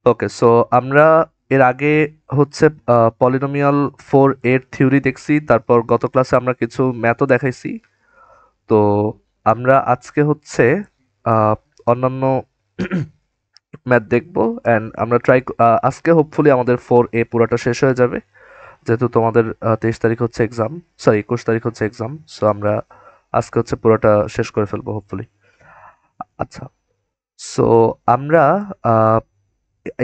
ওকে, so আমরা এর আগে হচ্ছে পলিনোমিয়াল 4 এর থিওরি দেখছি, তারপর গত ক্লাসে আমরা কিছু ম্যাথও দেখাইছি। তো আমরা আজকে হচ্ছে আহ, অন্যান্য ম্যাথ দেখবো অ্যান্ড আমরা আজকে হোপফুলি আমাদের 4A পুরোটা শেষ হয়ে যাবে, যেহেতু তোমাদের 23 তারিখ হচ্ছে এক্সাম, সরি 21 তারিখ হচ্ছে এক্সাম। সো আমরা আজকে হচ্ছে পুরোটা শেষ করে ফেলবো হোপফুলি। আচ্ছা, সো আমরা আহ,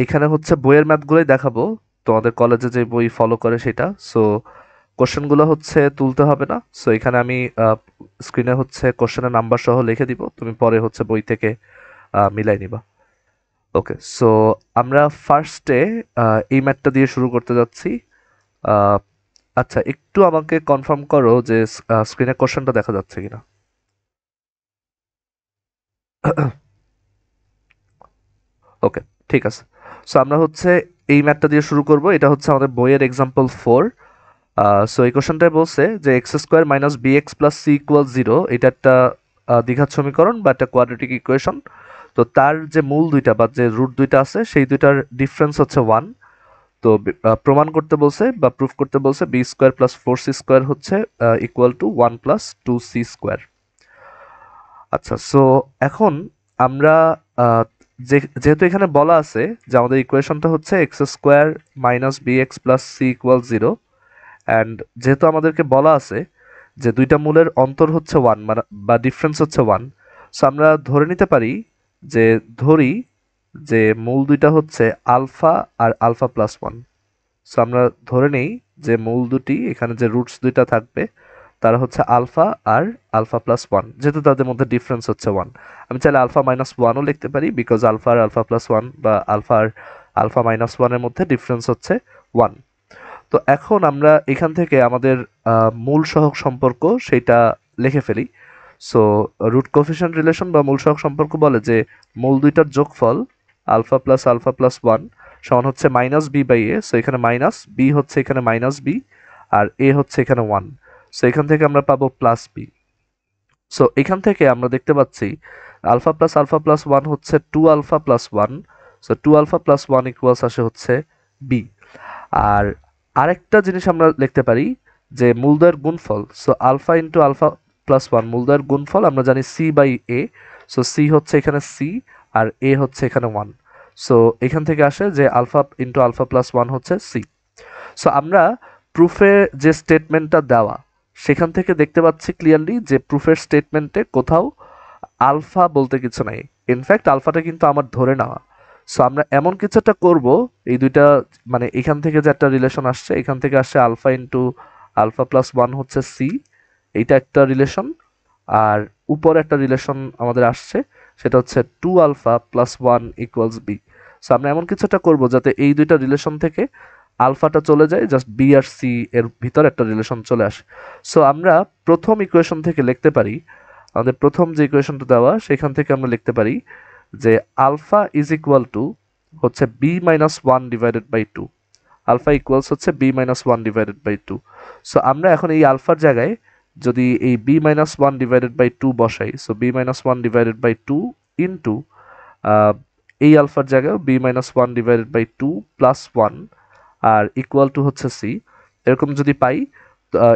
এইখানে হচ্ছে বইয়ের ম্যাথগুলোই দেখাবো, তোমাদের কলেজে যে বই ফলো করে সেটা। সো কোশ্চেনগুলো হচ্ছে তুলতে হবে না। সো এখানে আমি স্ক্রিনে হচ্ছে কোশ্চেনের নাম্বার সহ লিখে দিব, তুমি পরে হচ্ছে বই থেকে মিলাই নিবা। ওকে, সো আমরা ফার্স্টে এই ম্যাথটা দিয়ে শুরু করতে যাচ্ছি। আহ, আচ্ছা, একটু আমাকে কনফার্ম করো যে স্ক্রিনে কোশ্চেনটা দেখা যাচ্ছে কিনা। ওকে, ঠিক আছে। সো আমরা হচ্ছে এই ম্যাথটা দিয়ে শুরু করব। এটা হচ্ছে আমাদের বইয়ের এক্সাম্পল 4। সো এই কোশ্চেনটায় বলছে যে x square minus B x plus C equal zero, এটা একটা দ্বিঘাত সমীকরণ বা একটা কোয়াড্রেটিক ইকুয়েশন। তো তার যে মূল দুইটা বা যে রুট দুইটা আছে সেই দুইটার ডিফারেন্স হচ্ছে 1। তো প্রমাণ করতে বলছে বা প্রুফ করতে বলছে B square plus 4 C square হচ্ছে equal to 1 plus 2 C square. আচ্ছা, সো এখন আমরা আহ, যেহেতু এখানে বলা আছে যে আমাদের ইকুয়েশনটা হচ্ছে X square minus B x plus C equal zero, and যেহেতু আমাদেরকে বলা আছে যে দুইটা মূলের অন্তর হচ্ছে 1 মানে বা ডিফারেন্স হচ্ছে 1, সো আমরা ধরে নিতে পারি যে ধরি যে মূল দুইটা হচ্ছে আলফা আর আলফা প্লাস 1। সো আমরা ধরে নেই যে মূল দুটি এখানে যে রুটস দুইটা থাকবে তারা হচ্ছে আলফা আর আলফা প্লাস 1, যেহেতু তাদের মধ্যে ডিফারেন্স হচ্ছে 1। আমি চাইলে আলফা মাইনাস 1ও লিখতে পারি, বিকজ আলফা আর আলফা প্লাস 1 বা আলফা আর আলফা মাইনাস 1-এর মধ্যে ডিফারেন্স হচ্ছে 1। তো এখন আমরা এখান থেকে আমাদের মূল সহগ সম্পর্ক সেইটা লিখে ফেলি। সো রুট কোফিশিয়েন্ট রিলেশন বা মূল সহগ সম্পর্ক বলে যে মূল দুইটার যোগফল আলফা প্লাস 1 সমান হচ্ছে minus B by A. So এখানে মাইনাস বি হচ্ছে এখানে মাইনাস বি, আর এ হচ্ছে এখানে 1। সো এখান থেকে আমরা পাবো প্লাস বি। সো এখান থেকে আমরা দেখতে পাচ্ছি আলফা প্লাস 1 হচ্ছে 2 alpha plus 1। So 2 alpha plus 1 equals আসে হচ্ছে বি। আর আরেকটা জিনিস আমরা লিখতে পারি যে মূলদ্বয়ের গুণফল, so alpha into alpha plus 1 মূলদ্বয়ের গুণফল আমরা জানি c by A. So c হচ্ছে এখানে সি আর এ হচ্ছে এখানে 1। সো এখান থেকে আসে যে আলফা ইন্টু আলফা প্লাস 1 হচ্ছে সি। সো আমরা প্রুফে যে স্টেটমেন্টটা দেওয়া সেখান থেকে দেখতে পাচ্ছি ক্লিয়ারলি যে প্রুফের স্টেটমেন্টে কোথাও আলফা বলতে কিছু নাই। ইনফ্যাক্ট আলফাটা কিন্তু আমার ধরে নেওয়া। সো আমরা এমন কিছু একটা করবো, এই দুইটা মানে এখান থেকে যে একটা রিলেশন আসছে, এখান থেকে আসছে আলফা ইন্টু আলফা প্লাস 1 হচ্ছে সি, এইটা একটা রিলেশন। আর উপরে একটা রিলেশন আমাদের আসছে, সেটা হচ্ছে 2 alpha plus 1 equals b. So আমরা এমন কিছু একটা করবো যাতে এই দুইটা রিলেশন থেকে আলফাটা চলে যায়, জাস্ট বি আর সি এর ভিতর একটা রিলেশন চলে আসে। সো আমরা প্রথম ইকুয়েশন থেকে লিখতে পারি, আমাদের প্রথম যে ইকুয়েশনটা দেওয়া সেখান থেকে আমরা লিখতে পারি যে আলফা ইজ ইকুয়াল টু হচ্ছে B minus 1 divided by 2। Alpha equals হচ্ছে B minus 1 divided by 2। So আমরা এখন এই আলফার জায়গায় যদি এই বি মাইনাস 1 ডিভাইডেড বাই 2 বসাই, so b minus 1 divided by 2 into এই আলফার জায়গায় b minus 1 divided by 2 plus 1 আর ইকুয়াল টু হচ্ছে সি, এরকম যদি পাই,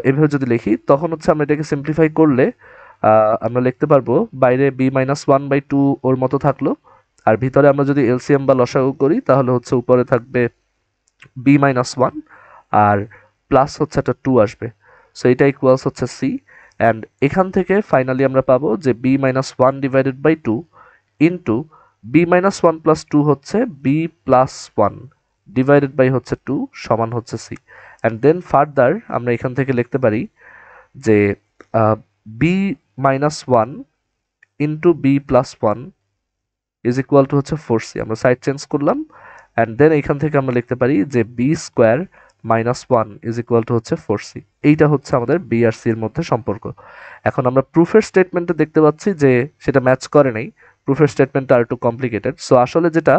এভাবে যদি লিখি তখন হচ্ছে আমরা এটাকে সিম্পলিফাই করলে আমরা লিখতে পারবো বাইরে বি মাইনাস 1/2 ওর মতো থাকলো, আর ভিতরে আমরা যদি এলসিএম বা লসাগু করি তাহলে হচ্ছে উপরে থাকবে বি মাইনাস 1 আর প্লাস হচ্ছে একটা 2 আসবে। সো এটা ইকুয়ালস হচ্ছে সি। অ্যান্ড এখান থেকে ফাইনালি আমরা পাবো যে b minus 1 divided by 2 into b minus 1 plus 2 হচ্ছে বি প্লাস 1 ডিভাইডেড বাই হচ্ছে 2 সমান হচ্ছে সি। অ্যান্ড দেন ফার্দার আমরা এখান থেকে লিখতে পারি যে b minus 1 into b plus 1 is equal to হচ্ছে 4c। আমরা সাইড চেঞ্জ করলাম, অ্যান্ড দেন এখান থেকে আমরা লিখতে পারি যে b square minus 1 is equal to হচ্ছে 4c। এইটা হচ্ছে আমাদের বি আর সি এর মধ্যে সম্পর্ক। এখন আমরা প্রুফের স্টেটমেন্টে দেখতে পাচ্ছি যে সেটা ম্যাচ করে নাই, প্রুফের স্টেটমেন্টটা আর একটু কমপ্লিকেটেড। সো আসলে যেটা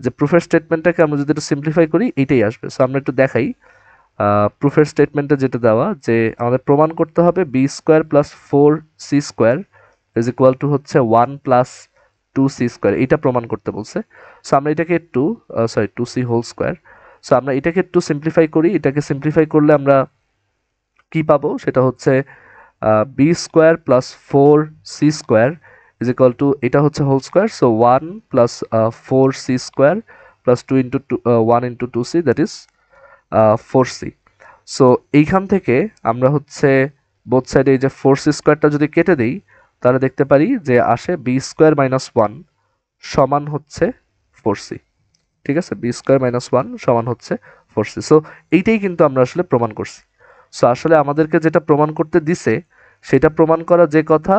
যে প্রুফের স্টেটমেন্টটাকে আমরা যদি একটু সিম্পলিফাই করি এইটাই আসবে। সো আমরা একটু দেখাই প্রুফের স্টেটমেন্টে যেটা দেওয়া যে আমাদের প্রমাণ করতে হবে b square plus 4 C square is equal to হচ্ছে 1 প্লাস 2c স্কোয়ার, এটা প্রমাণ করতে বলছে। সো আমরা এটাকে একটু 2c হোল স্কোয়ার, সো আমরা এটাকে একটু সিম্পলিফাই করি। এটাকে সিম্পলিফাই করলে আমরা কি পাবো, সেটা হচ্ছে B square plus 4c square is equal to, এটা হচ্ছে whole square, so 1 plus 4c square plus 2 into 1 into 2c, that is 4c। সো এইখান থেকে আমরা হচ্ছে বোথ সাইডে এই যে 4c স্কোয়ারটা যদি কেটে দিই, তাহলে দেখতে পারি যে আসে বি স্কোয়ার মাইনাস 1 সমান হচ্ছে 4c। ঠিক আছে, বি স্কোয়ার মাইনাস 1 সমান হচ্ছে 4c। সো এইটাই কিন্তু আমরা আসলে প্রমাণ করছি। সো আসলে আমাদেরকে যেটা প্রমাণ করতে দিছে সেটা প্রমাণ করা যে কথা,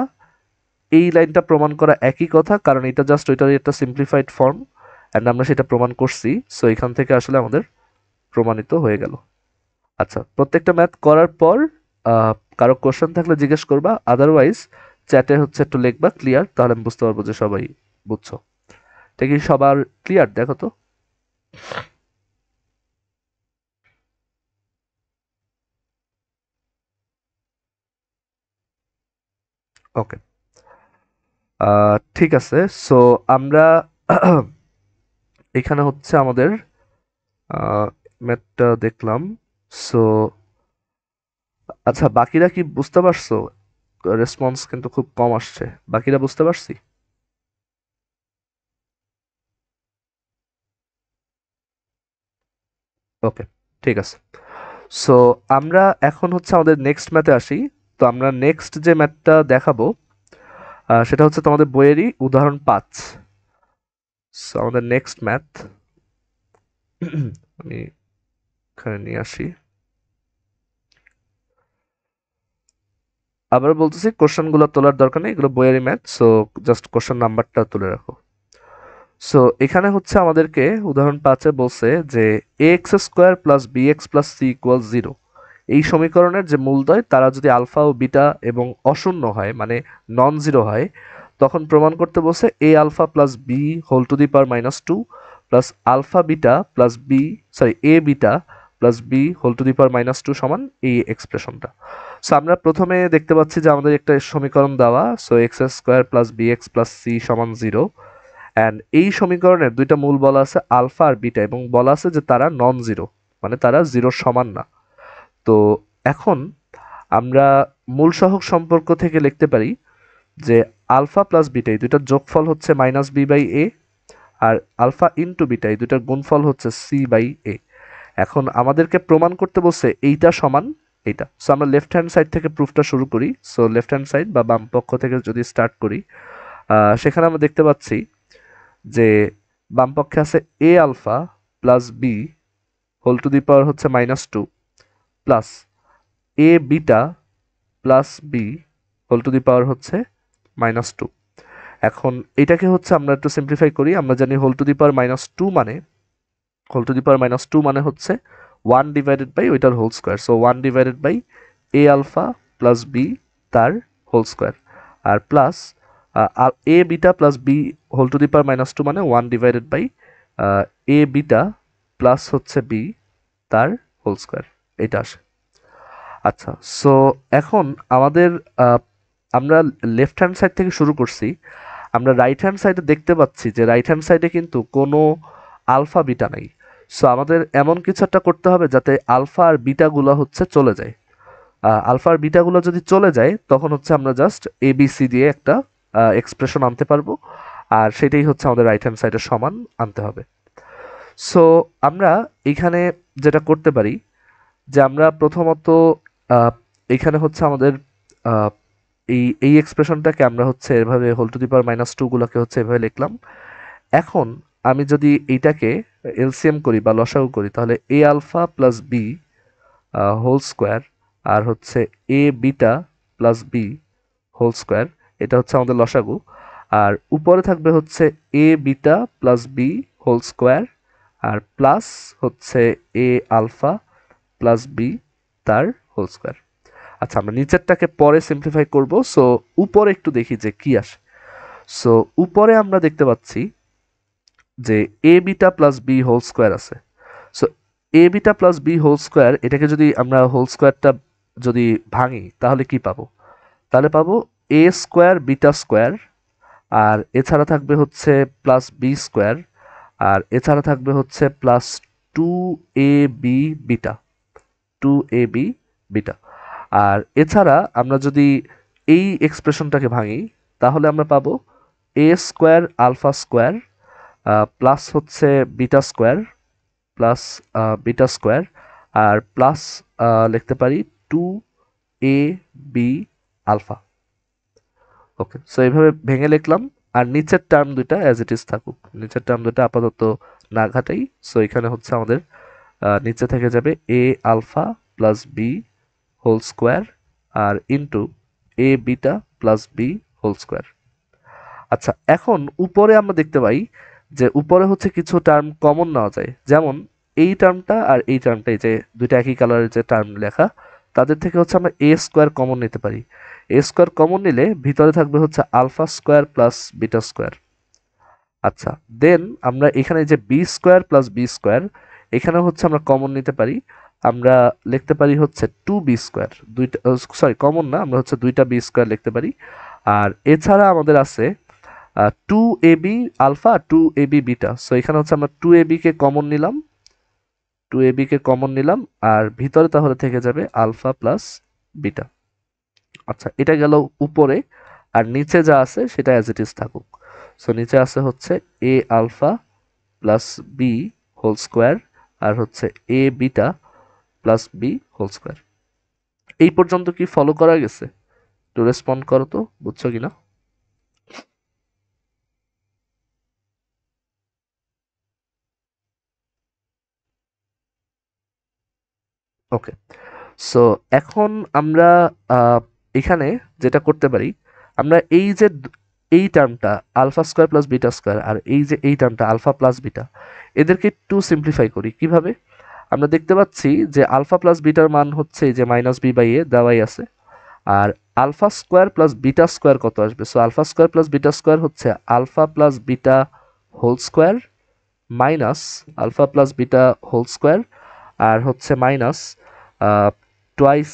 এই লাইনটা প্রমাণ করা একই কথা, কারণ এটা জাস্ট ওইটারই একটা সিম্পলিফাইড ফর্ম, অ্যান্ড আমরা সেটা প্রমাণ করছি। সো এখান থেকে আসলে আমাদের প্রমাণিত হয়ে গেল। আচ্ছা, প্রত্যেকটা ম্যাথ করার পর কারো কোশ্চেন থাকলে জিজ্ঞেস করবা, আদারওয়াইজ চ্যাটে হচ্ছে একটু লিখবা ক্লিয়ার, তাহলে আমি বুঝতে পারবো যে সবাই বুঝছো। এটা কি সবার ক্লিয়ার? দেখো তো। ওকে, ঠিক আছে। সো আমরা এখানে হচ্ছে আমাদের ম্যাথটা দেখলাম। সো আচ্ছা, বাকিরা কি বুঝতে পারছো? রেসপন্স কিন্তু খুব কম আসছে। বাকিরা বুঝতে পারছি? ওকে, ঠিক আছে। সো আমরা এখন হচ্ছে আমাদের নেক্সট ম্যাথে আসি। তো আমরা নেক্সট যে ম্যাথটা দেখাবো সেটা হচ্ছে তোমাদের বইয়েরই উদাহরণ 5। সো আমাদের নেক্সট ম্যাথ আমি এখানে নিয়ে আসি। আবার বলতেছি, কোশ্চেনগুলো তোলার দরকার নেই, এগুলো বইয়েরই ম্যাথ, সো জাস্ট কোশ্চেন নাম্বারটা তুলে রাখো। সো এখানে হচ্ছে আমাদেরকে উদাহরণ 5-এ বলছে যে x square plus b x plus C equal 0, এই সমীকরণের যে মূলদ্বয় তারা যদি আলফা ও বিটা এবং অশূন্য হয়, মানে নন জিরো হয়, তখন প্রমাণ করতে বলছে A alpha plus B whole to the power -2 plus alpha beta plus B, sorry A beta plus B whole to the power -2 সমান এই এক্সপ্রেশনটা। সো আমরা প্রথমে দেখতে পাচ্ছি যে আমাদের একটা সমীকরণ দেওয়া, so x square plus b x plus c সমান 0, অ্যান্ড এই সমীকরণের দুইটা মূল বলা আছে আলফা আর বিটা, এবং বলা আছে যে তারা নন জিরো, মানে তারা জিরোর সমান না। তো এখন আমরা মূল সহগ সম্পর্ক থেকে লিখতে পারি যে আলফা প্লাস বিটা এই দুইটার যোগফল হচ্ছে -b/a, আর আলফা ইন্টু বিটা এই দুইটার গুণফল হচ্ছে c/a। এখন আমাদেরকে প্রমাণ করতে বলছে এইটা সমান এইটা। সো আমরা লেফট হ্যান্ড সাইড থেকে প্রুফটা শুরু করি। সো লেফট হ্যান্ড সাইড বা বাম পক্ষ থেকে যদি স্টার্ট করি, সেখানে আমরা দেখতে পাচ্ছি যে বাম পক্ষে আছে A alpha plus B whole to the power হচ্ছে -2 plus A beta plus B whole to the power হচ্ছে -2। এখন এটাকে হচ্ছে আমরা একটু সিম্পলিফাই করি। আমরা জানি হোল টু দি পাওয়ার -2 মানে, হোল টু দি পাওয়ার -2 মানে হচ্ছে 1 ডিভাইডেড বাই ওইটার whole square. So 1 divided by A alpha plus B তার হোল স্কোয়ার, আর plus A beta plus B whole to the power -2 মানে 1 divided by A beta plus হচ্ছে B তার whole square, এটা আসে। আচ্ছা, সো এখন আমাদের আমরা লেফট হ্যান্ড সাইড থেকে শুরু করছি। আমরা রাইট হ্যান্ড সাইডে দেখতে পাচ্ছি যে রাইট হ্যান্ড সাইডে কিন্তু কোনো আলফা বিটা নাই। সো আমাদের এমন কিছু একটা করতে হবে যাতে আলফা আর বিটাগুলো হচ্ছে চলে যায়। আলফা আর বিটাগুলো যদি চলে যায়, তখন হচ্ছে আমরা জাস্ট এবিসি দিয়ে একটা এক্সপ্রেশন আনতে পারবো, আর সেটাই হচ্ছে আমাদের রাইট হ্যান্ড সাইডের সমান আনতে হবে। সো আমরা এখানে যেটা করতে পারি যে আমরা প্রথমত এখানে হচ্ছে আমাদের এই এক্সপ্রেশনটাকে আমরা হচ্ছে এভাবে হোল টু দি পাওয়ার -2 গুলোকে হচ্ছে এভাবে লিখলাম। এখন আমি যদি এইটাকে এলসিএম করি বা লসাগু করি, তাহলে A alpha plus B whole square আর হচ্ছে A beta plus B whole square, এটা হচ্ছে আমাদের লসাগু। আর উপরে থাকবে হচ্ছে A beta plus B whole square আর প্লাস হচ্ছে এ আলফা প্লাস বি তার হোল স্কোয়ার। আচ্ছা, আমরা নিচেরটাকে পরে সিম্পলিফাই করব। সো উপরে একটু দেখি যে কি আসে। সো উপরে আমরা দেখতে পাচ্ছি যে A beta plus B whole square আছে। So A beta plus B whole square, এটাকে যদি আমরা হোল স্কোয়ারটা যদি ভাঙি তাহলে কি পাবো? তাহলে পাবো এ স্কোয়ার বিটা স্কোয়ার আর এছাড়া থাকবে হচ্ছে প্লাস বি স্কোয়ার, আর এছাড়া থাকবে হচ্ছে plus 2ab beta, 2ab beta. আর এছাড়া আমরা যদি এই এক্সপ্রেশনটাকে ভাঙি তাহলে আমরা পাবো A square alpha square plus হচ্ছে beta square, plus beta square, আর প্লাস লিখতে পারি 2ab আলফা। ওকে, সো এইভাবে ভেঙে লিখলাম। আর নিচের টার্ম দুইটা অ্যাজ ইট ইজ থাকুক, নিচের টার্ম দুইটা আপাতত না ঘাটাই। সো এখানে হচ্ছে আমাদের নিচে থেকে যাবে A alpha plus B whole square আর into A beta plus B whole square. আচ্ছা, এখন উপরে আমরা দেখতে পাই যে উপরে হচ্ছে কিছু টার্ম কমন নেওয়া যায়, যেমন এই টার্মটা আর এই টার্মটা, এই যে দুইটা একই কালারের যে টার্ম লেখা, তাদের থেকে হচ্ছে আমরা এ স্কোয়ার কমন নিতে পারি। এ স্কোয়ার কমন নিলে ভিতরে থাকবে হচ্ছে alpha square plus beta square. আচ্ছা, দেন আমরা এখানে যে b square plus b square, এখানে হচ্ছে আমরা কমন নিতে পারি। আমরা লিখতে পারি হচ্ছে 2b স্কোয়ার, দুইটা সরি কমন না, আমরা হচ্ছে দুইটা বি স্কোয়ার লিখতে পারি। আর এছাড়া আমাদের আছে 2ab alpha 2ab beta. So এখানে হচ্ছে আমরা 2ab কে কমন নিলাম, 2ab কে কমন নিলাম, আর ভিতরে তাহলে থেকে যাবে আলফা প্লাস বিটা। আচ্ছা, এটা গেল উপরে। আর নিচে যা আছে সেটা অ্যাজ ইট ইজ থাকুক। সো নিচে আছে হচ্ছে A alpha plus B whole square আর হচ্ছে A beta plus B whole square. এই পর্যন্ত কি ফলো করা গেছে? একটু রেসপন্ড করো তো, বুঝছো কিনা? ওকে, সো এখন আমরা আহ, এখানে যেটা করতে পারি, আমরা এই যে এই টার্মটা alpha square plus beta square আর এই যে এই টার্মটা আলফা প্লাস বিটা, এদেরকে একটু সিম্পলিফাই করি। কিভাবে? আমরা দেখতে পাচ্ছি যে আলফা প্লাস বিটার মান হচ্ছে যে মাইনাস বি বাই এ দেওয়াই আছে। আর alpha square plus beta square কত আসবে? So alpha square plus beta square হচ্ছে alpha plus beta whole square minus alpha plus beta whole square আর হচ্ছে minus twice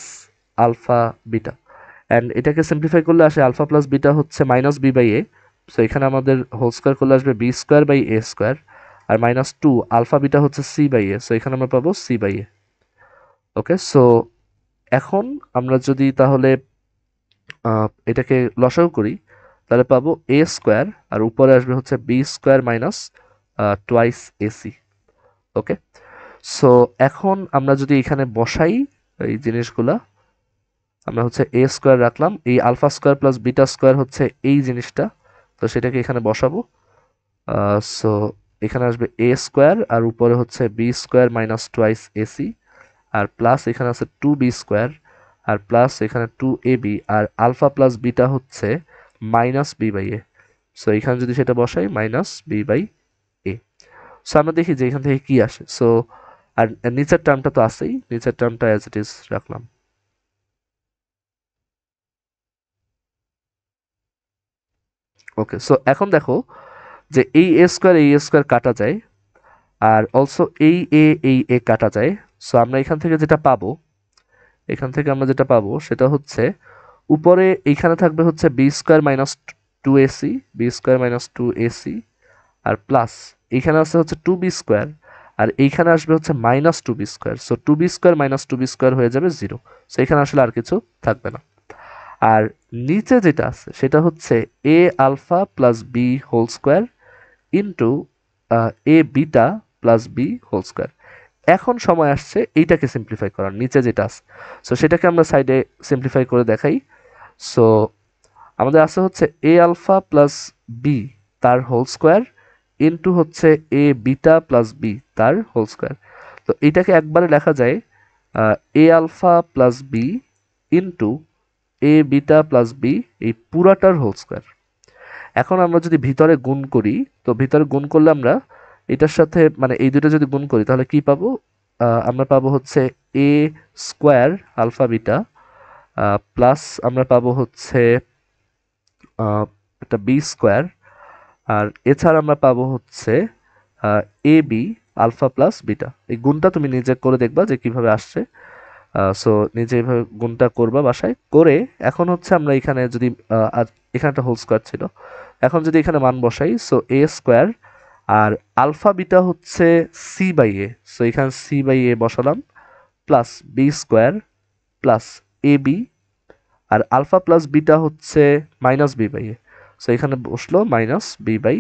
alpha beta. And এটাকে simplify করলে আসে আলফা প্লাস বিটা হচ্ছে minus B by A. So এখানে আমাদের whole square করলে আসবে B square by A square, আর মাইনাস 2 আলফা বিটা হচ্ছে সি বাই এ। সো এখানে আমরা পাবো c by a. Okay, so এখন আমরা যদি তাহলে এটাকে লসাগু করি তাহলে পাবো এ স্কোয়ার আর উপরে আসবে হচ্ছে B square minus twice AC. Okay, so এখন আমরা যদি এখানে বসাই এই জিনিসগুলা, আমরা হচ্ছে এ স্কোয়ার রাখলাম, এই alpha square plus beta square হচ্ছে এই জিনিসটা, তো সেটাকে এখানে বসাবো। সো এখানে আসবে এ স্কোয়ার আর উপরে হচ্ছে B square minus twice AC, আর প্লাস এখানে আছে 2b স্কোয়ার, আর প্লাস এখানে 2ab, আর আলফা প্লাস বিটা হচ্ছে minus B by A. So এখানে যদি সেটা বসাই minus B by A. So আমরা দেখি যে এখান থেকে কি আসে। সো আর নিচের টার্মটা তো আছেই, নিচের টার্মটা অ্যাজ ইট ইজ রাখলাম। ওকে, সো এখন দেখো যে এই এ স্কোয়ার কাটা যায়, আর অলসো এই এ কাটা যায়। সো আমরা এখান থেকে যেটা পাবো, এখান থেকে আমরা যেটা পাবো সেটা হচ্ছে উপরে এইখানে থাকবে হচ্ছে B square minus 2ac, b square minus 2ac, আর প্লাস এইখানে আছে হচ্ছে 2b স্কোয়ার, আর এইখানে আসবে হচ্ছে minus 2b square. So 2b square minus 2b square হয়ে যাবে 0। সো এখানে আসলে আর কিছু থাকবে না। আর নিচে যেটা আছে সেটা হচ্ছে A alpha plus B whole square into A beta plus B whole square. এখন সময় আসছে এইটাকে সিম্পলিফাই করার, নিচে যেটা আছে। সো সেটাকে আমরা সাইডে সিম্পলিফাই করে দেখাই। সো আমাদের আছে হচ্ছে এ আলফা প্লাস বি তার হোল স্কোয়ার ইন্টু হচ্ছে এ বিটা প্লাস বি তার হোল স্কোয়ার। তো এইটাকে একবারে লেখা যায় এ alpha plus B into A beta plus B এই পুরাটার হোল স্কোয়ার। এখন আমরা যদি ভিতরে গুণ করি, তো ভিতরে গুণ করলে আমরা এটার সাথে মানে এই দুটো যদি গুণ করি তাহলে কি পাবো? আমরা পাবো হচ্ছে এ স্কোয়ার আলফা বিটা প্লাস আমরা পাবো হচ্ছে একটা বি স্কোয়ার, আর এছাড়া আমরা পাবো হচ্ছে A B alpha plus beta. এই গুণটা তুমি নিজে করে দেখবা যে কিভাবে আসছে। সো নিজে এইভাবে গুণটা করবা বাসায় করে এখন হচ্ছে আমরা এখানে যদি এখানে একটা হোল স্কোয়ার ছিল, এখন যদি এখানে মান বসাই, সো এ স্কোয়ার আর আলফা বিটা হচ্ছে সি বাই এ, সো এখানে সি বাই এ বসালাম plus b square plus a b, আর আলফা প্লাস বিটা হচ্ছে minus B by A, so এখানে বসলো minus B by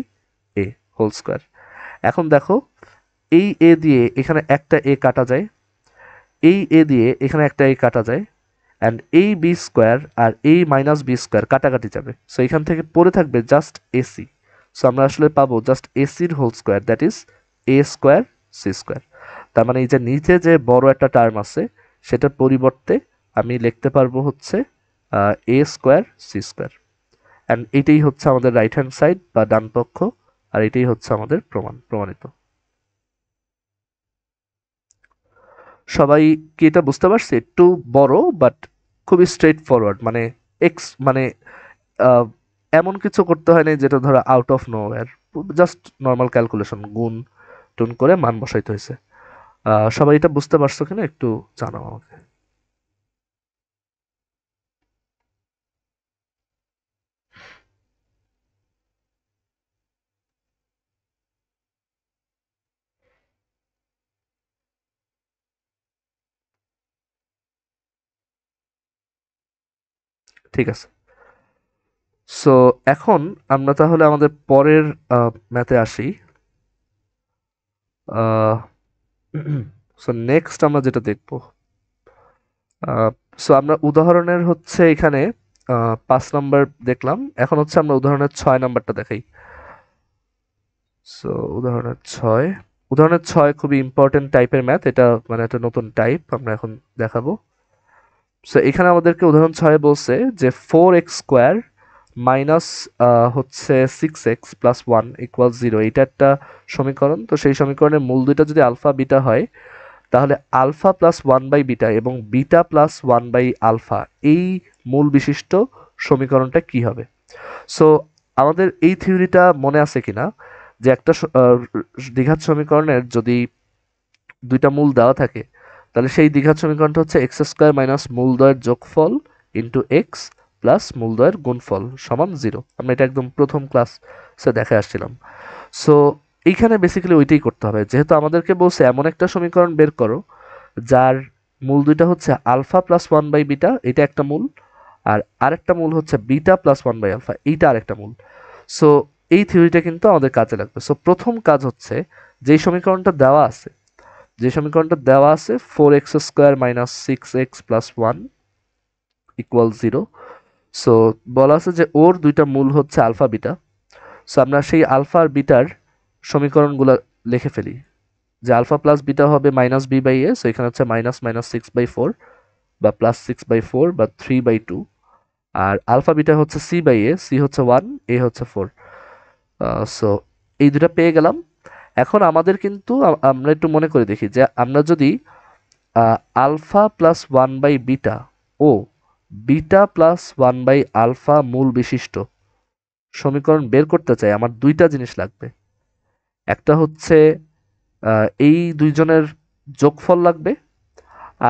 a whole square. এখন দেখো এই এ দিয়ে এখানে একটা এ কাটা যায়, এই এ দিয়ে এখানে একটা এ কাটা যায়, অ্যান্ড এই বি স্কোয়ার আর এই মাইনাস বি স্কোয়ার কাটাকাটি যাবে, সো এখান থেকে পড়ে থাকবে জাস্ট এসি। সো আমরা আসলে পাবো জাস্ট এসির whole square, that is a square c square. তার মানে এই যে নিচে যে বড় একটা টার্ম আছে সেটার পরিবর্তে আমি লিখতে পারবো হচ্ছে এ স্কোয়ার সি স্কোয়ার, অ্যান্ড এটাই হচ্ছে আমাদের রাইট হ্যান্ড সাইড বা ডান পক্ষ, আর এটাই হচ্ছে আমাদের প্রমাণিত। সবাই কি এটা বুঝতে পারছে? একটু বড় বাট খুবই স্ট্রেট ফরওয়ার্ড, মানে এক্স মানে আহ, এমন কিছু করতে হয় না যেটা ধরো out of nowhere, just normal calculation গুণ টুন করে মান বসাইতে হয়েছে। সবাই এটা বুঝতে পারছো কিনা একটু জানাও আমাকে। ঠিক আছে, সো এখন আমরা তাহলে আমাদের পরের ম্যাথে আসি। সো নেক্সট আমরা যেটা দেখব, সো আমরা উদাহরণের হচ্ছে এখানে 5 নম্বর দেখলাম, এখন হচ্ছে আমরা উদাহরণের 6 নম্বরটা দেখাই। সো উদাহরণের ছয় খুবই ইম্পর্টেন্ট টাইপের ম্যাথ, এটা মানে একটা নতুন টাইপ আমরা এখন দেখাবো। সো এখানে আমাদেরকে উদাহরণ 6 বলছে যে 4x² মাইনাস হচ্ছে 6x প্লাস 1 ইকুয়াল 0, এটা একটা সমীকরণ। তো সেই সমীকরণের মূল দুইটা যদি আলফা বিটা হয় তাহলে আলফা প্লাস 1/বিটা এবং বিটা প্লাস 1/আলফা এই মূল বিশিষ্ট সমীকরণটা কি হবে। সো আমাদের এই থিওরিটা মনে আছে কিনা যে একটা দ্বিঘাত সমীকরণের যদি দুইটা মূল দেওয়া থাকে তাহলে সেই দ্বিঘাত সমীকরণটা হচ্ছে x² মাইনাস মূলদ্বয়ের যোগফল ইন্টু এক্স প্লাস মূলদ্বয়ের গুণফল সমান 0। আমরা এটা একদম প্রথম ক্লাসে দেখে আসছিলাম। সো এইখানে বেসিক্যালি ওইটাই করতে হবে, যেহেতু আমাদেরকে বলছে এমন একটা সমীকরণ বের করো যার মূল দুইটা হচ্ছে আলফা প্লাস 1/বিটা, এটা একটা মূল, আর আরেকটা মূল হচ্ছে বিটা প্লাস 1/আলফা, এইটা আরেকটা মূল। সো এই থিওরিটা কিন্তু আমাদের কাজে লাগবে। সো প্রথম কাজ হচ্ছে যে সমীকরণটা দেওয়া আছে 4x² minus 6x plus 1 equal 0। So বলা আছে যে ওর দুইটা মূল হচ্ছে আলফা বিটা। সো আমরা সেই আলফা আর বিটার সমীকরণগুলো লিখে ফেলি, যে আলফা প্লাস বিটা হবে minus B by A, so এখানে হচ্ছে মাইনাস মাইনাস 6/4 বা প্লাস 6/4 বা 3/2, আর আলফা বিটা হচ্ছে সি বাই এ, সি হচ্ছে 1, এ হচ্ছে 4। সো এই দুটা পেয়ে গেলাম। এখন আমাদের কিন্তু আমরা একটু মনে করে দেখি যে আমরা যদি আলফা প্লাস 1/বিটা ও বিটা প্লাস 1/আলফা মূল বিশিষ্ট সমীকরণ বের করতে চাই, আমার দুইটা জিনিস লাগবে। একটা হচ্ছে এই দুইজনের যোগফল লাগবে,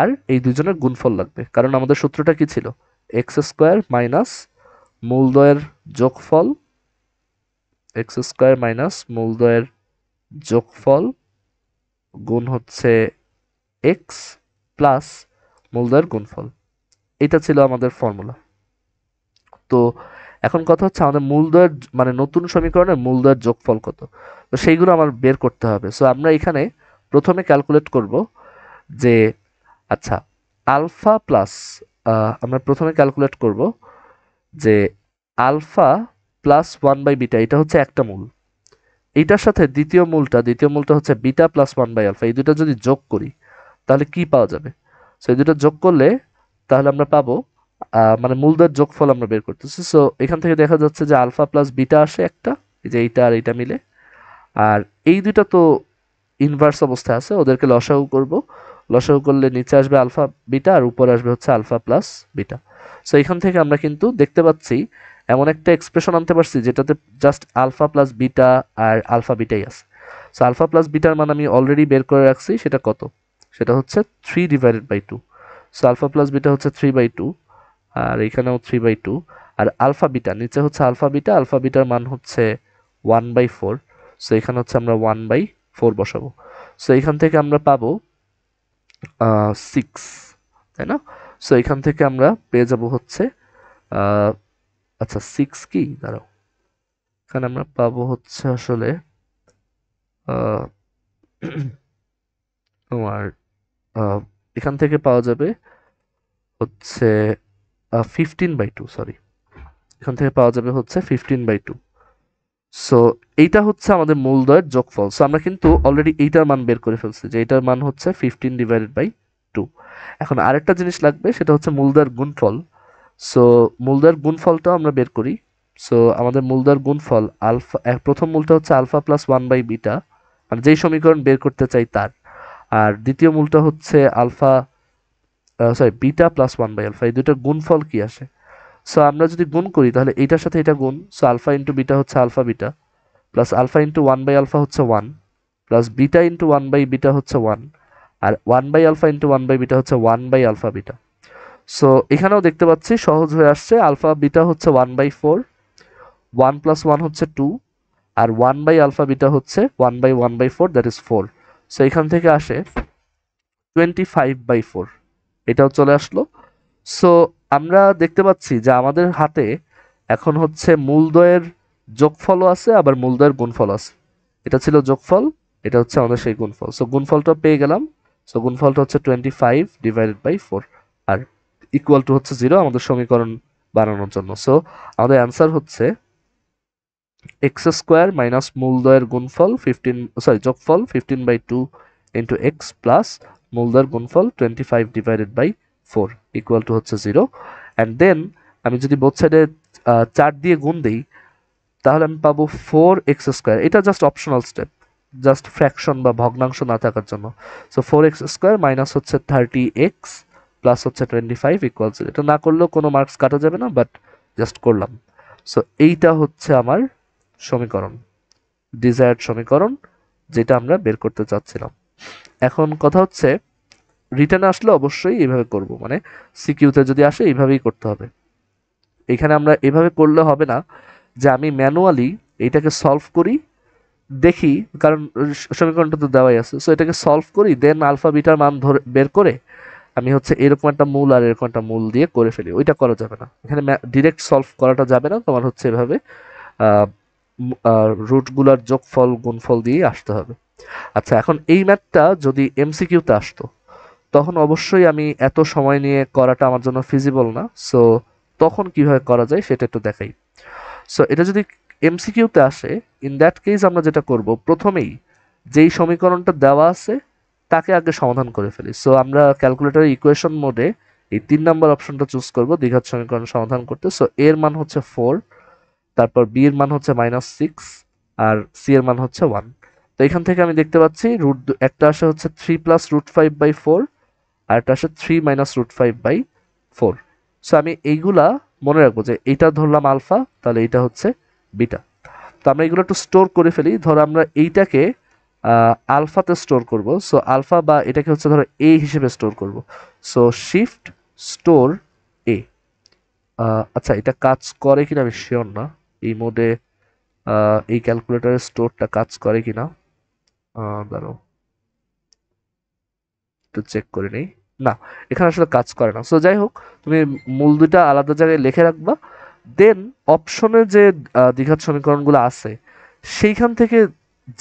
আর এই দুইজনের গুণফল লাগবে, কারণ আমাদের সূত্রটা কি ছিল, x² মাইনাস মূলদ্বয়ের যোগফল, x² মাইনাস মূলদ্বয়ের যোগফল গুণ হচ্ছে এক্স প্লাস মূলদ্বয়ের গুণফল, এটা ছিল আমাদের ফর্মুলা। তো এখন কথা হচ্ছে আমাদের মূলদ্বয়ের মানে নতুন সমীকরণের মূলদ্বয়ের যোগফল কত, তো সেইগুলো আমার বের করতে হবে। সো আমরা এখানে প্রথমে ক্যালকুলেট করব যে আচ্ছা আলফা প্লাস, আমরা প্রথমে ক্যালকুলেট করব যে আলফা প্লাস 1/বিটা এটা হচ্ছে একটা মূল, এইটার সাথে দ্বিতীয় মূলটা হচ্ছে বিটা প্লাস 1/আলফা, এই দুটো যদি যোগ করি তাহলে কি পাওয়া যাবে। সো এই দুটো যোগ করলে তাহলে আমরা পাবো মানে মূলদের যোগফল আমরা বের করতেছি। সো এখান থেকে দেখা যাচ্ছে যে আলফা প্লাস বিটা আসে একটা, এই যে এইটা আর এইটা মিলে, আর এই দুইটা তো ইনভার্স অবস্থায় আছে, ওদেরকে লসাগু করব, লসাগু করলে নিচে আসবে আলফা বিটা আর উপরে আসবে হচ্ছে আলফা প্লাস বিটা। সো এখান থেকে আমরা কিন্তু দেখতে পাচ্ছি এমন একটা এক্সপ্রেশন আনতে পারছি যেটাতে জাস্ট আলফা প্লাস বিটা আর আলফা বিটাই আছে। সো আলফা প্লাস বিটার মান আমি অলরেডি বের করে রাখছি, সেটা কত, সেটা হচ্ছে 3/2। সো আলফা প্লাস বিটা হচ্ছে 3/2, আর এখানেও 3/2, আর আলফা বিটা নিচে হচ্ছে আলফা বিটার মান হচ্ছে 1/4। সো এখানে হচ্ছে আমরা 1/4 বসাবো। সো এখান থেকে আমরা পাবো 6, তাই না? সো এখান থেকে আমরা পেয়ে যাব হচ্ছে আচ্ছা 6 কি, দাঁড়াও, এখানে আমরা পাবো হচ্ছে আসলে তোমার এখান থেকে পাওয়া যাবে হচ্ছে 15/2, সরি, এখান থেকে পাওয়া যাবে হচ্ছে 15/2। সো এইটা হচ্ছে আমাদের মূলদয়ের যোগফল। সো আমরা কিন্তু অলরেডি এইটার মান বের করে ফেলছি, যে এইটার মান হচ্ছে 15/2। এখন আরেকটা জিনিস লাগবে, সেটা হচ্ছে মূলদয়ের গুণফল। সো মূলদয়ের গুণফলটাও আমরা বের করি। সো আমাদের মূলদয়ের গুণফল আলফা, প্রথম মূলটা হচ্ছে আলফা প্লাস 1/বিটা, মানে যেই সমীকরণ বের করতে চাই তার, আর দ্বিতীয় মূলটা হচ্ছে আলফা, সরি, বিটা প্লাস 1/আলফা। এই দুইটার গুণফল কি আসে? সো আমরা যদি গুণ করি তাহলে এইটার সাথে এটা গুণ, সো আলফা ইন্টু বিটা হচ্ছে alpha beta, plus alpha into 1/আলফা হচ্ছে 1, প্লাস বিটা ইন্টু 1/বিটা হচ্ছে 1, আর 1/আলফা ইন্টু 1/বিটা হচ্ছে 1/আলফা বিটা। সো এখানেও দেখতে পাচ্ছি সহজ হয়ে আসছে, আলফা বিটা হচ্ছে 1/4, 1 প্লাস 1 হচ্ছে 2, আর 1/আলফা বিটা হচ্ছে 1/1/4, দ্যাট ইজ 4। সো এখান থেকে আসে 25/4, এটাও চলে আসলো। সো আমরা দেখতে পাচ্ছি যে আমাদের হাতে এখন হচ্ছে মূলদয়ের যোগফলও আছে, আবার মূলদয়ের গুণফল আছে। এটা ছিল যোগফল, এটা হচ্ছে আমাদের সেই গুণফল। সো গুণফলটা পেয়ে গেলাম। সো গুণফলটা হচ্ছে 25/4, আর ইকুয়াল টু হচ্ছে 0 আমাদের সমীকরণ বানানোর জন্য। সো আমাদের অ্যান্সার হচ্ছে x² মাইনাস মূলদয়ের গুণফল যোগফল 15/2 ইন্টু এক্স প্লাস মূলদয়ের গুণফল 25/4 ইকুয়াল টু হচ্ছে 0। অ্যান্ড দেন আমি যদি বোথ সাইডে 4 দিয়ে গুণ দিই, তাহলে আমি পাবো 4x²। এটা just optional step, just fraction বা ভগ্নাংশ না থাকার জন্য। সো 4x² মাইনাস হচ্ছে 30x প্লাস হচ্ছে 25 ইকুয়াল 0। এটা না করলেও কোনো মার্কস কাটা যাবে না, বাট জাস্ট করলাম। সো এইটা হচ্ছে আমার সমীকরণ, ডিজায়ার্ড সমীকরণ, যেটা আমরা বের করতে চাচ্ছিলাম। এখন কথা হচ্ছে রিটার্নে আসলে অবশ্যই এইভাবে করব, মানে সিকিউতে যদি আসে এইভাবেই করতে হবে। এখানে আমরা এভাবে করলে হবে না যে আমি ম্যানুয়ালি এইটাকে সলভ করি, দেখি, কারণ সমীকরণটা তো দেওয়াই আছে। সো এটাকে সলভ করি, দেন আলফা বিটার মান ধরে বের করে আমি হচ্ছে এরকম একটা মূল আর এরকম একটা মূল দিয়ে করে ফেলি, ওইটা করা যাবে না। এখানে ডিরেক্ট সলভ করাটা যাবে না, তোমার হচ্ছে এভাবে রুটগুলার যোগফল গুণফল দিয়ে আসতে হবে। আচ্ছা, এখন এই ম্যাথটা যদি এমসিকিউতে আসতো, তখন অবশ্যই আমি এত সময় নিয়ে করাটা আমার জন্য ফিজিবল না। সো তখন কিভাবে করা যায় সেটা একটু দেখাই। সো এটা যদি এমসিকিউতে আসে, ইন দ্যাট কেস আমরা যেটা করব, প্রথমেই যেই সমীকরণটা দেওয়া আছে তাকে আগে সমাধান করে ফেলি। সো আমরা ক্যালকুলেটরের ইকুয়েশন মোডে এই 3 নম্বর অপশনটা চুজ করব দ্বিঘাত সমীকরণ সমাধান করতে। সো এর মান হচ্ছে 4, তারপর বি এর মান হচ্ছে -6, আর সি এর মান হচ্ছে 1। তো এখান থেকে আমি দেখতে পাচ্ছি একটা আসে হচ্ছে 3 প্লাস √5/4, আর একটা আসে 3 মাইনাস √5/4। সো আমি এইগুলা মনে রাখবো যে এইটা ধরলাম আলফা, তাহলে এইটা হচ্ছে বিটা। তো আমরা এগুলো একটু স্টোর করে ফেলি। ধরো আমরা এইটাকে আলফাতে স্টোর করব। সো আলফা বা এটাকে হচ্ছে ধরো এ হিসেবে স্টোর করব। সো শিফট স্টোর এ। আচ্ছা, এটা কাজ করে কিনা আমি শিওর না, এই মোডে এই ক্যালকুলেটরের স্টোরটা কাজ করে কিনা। দাঁড়াও একটু চেক করে নেই। না, এখানে আসলে কাজ করে না। সো যাই হোক, তুমি মূল দুইটা আলাদা জায়গায় লিখে রাখবা। দেন অপশনে যে দ্বিঘাত সমীকরণগুলো আছে সেইখান থেকে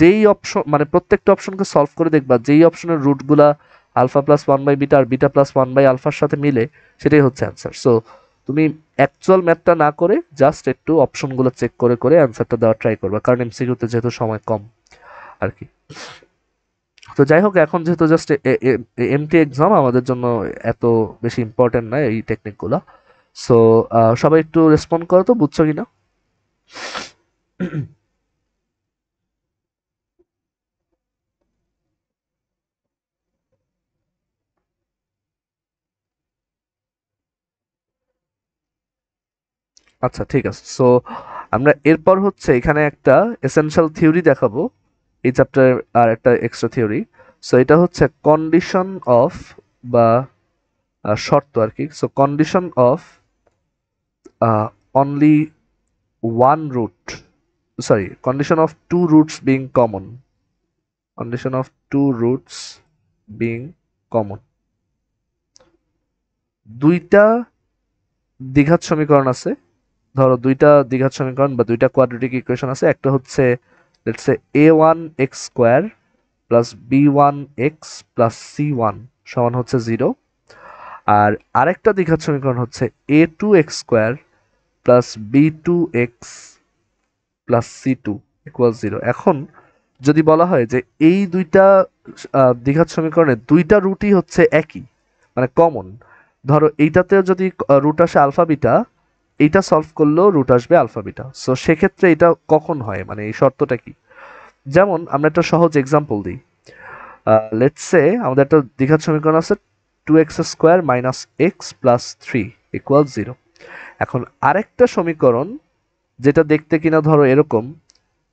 যেই অপশন, মানে প্রত্যেকটা অপশনকে সলভ করে দেখবা যেই অপশনের রুটগুলা আলফা প্লাস 1/বিটা আর বিটা প্লাস 1/আলফার সাথে মিলে, সেটাই হচ্ছে অ্যান্সার। সো তুমি অ্যাকচুয়াল ম্যাথটা না করে জাস্ট একটু অপশনগুলো চেক করে করে অ্যান্সারটা দেওয়ার ট্রাই করবা, কারণ এমসিকিউতে যেহেতু সময় কম আর কি। তো যাই হোক, এখন যেহেতু জাস্ট এমটি এক্সাম, আমাদের জন্য এত বেশি ইম্পর্টেন্ট নয় এই টেকনিকগুলো। সো সবাই একটু রেসপন্ড করো তো, বুঝছো কিনা। আচ্ছা, ঠিক আছে। সো আমরা এরপর হচ্ছে এখানে একটা এসেনশিয়াল থিওরি দেখাবো এই চ্যাপ্টারের, আর একটা এক্সট্রা থিওরি। সো এটা হচ্ছে কন্ডিশন অফ, বা শর্ত আর কি। So condition of only one root, sorry, condition of two roots being common, condition of two roots being common, দুইটা দ্বিঘাত সমীকরণ আছে, ধরো দুইটা দ্বিঘাত সমীকরণ বা দুইটা কোয়াড্রেটিক ইকুয়েশন আছে, একটা হচ্ছে let's say a1x square plus b1x plus c1 সমান হচ্ছে 0, আর আরেকটা দ্বিঘাত সমীকরণ হচ্ছে a2x square plus b2x plus c2 equal 0। এখন যদি বলা হয় যে এই দুইটা দ্বিঘাত সমীকরণের দুইটা রুটই হচ্ছে একই, মানে কমন, ধরো এইটাতেও যদি রুট আসে আলফা বিটা, এইটা সলভ করলেও রুট আসবে আলফা বিটা, সো সেক্ষেত্রে এটা কখন হয়, মানে এই শর্তটা কি? যেমন আমরা একটা সহজ এক্সাম্পল দিই। লেটস সে আমাদের একটা দ্বিঘাত সমীকরণ আছে 2x square minus x plus 3 equal 0। এখন আরেকটা সমীকরণ যেটা দেখতে কিনা ধরো এরকম,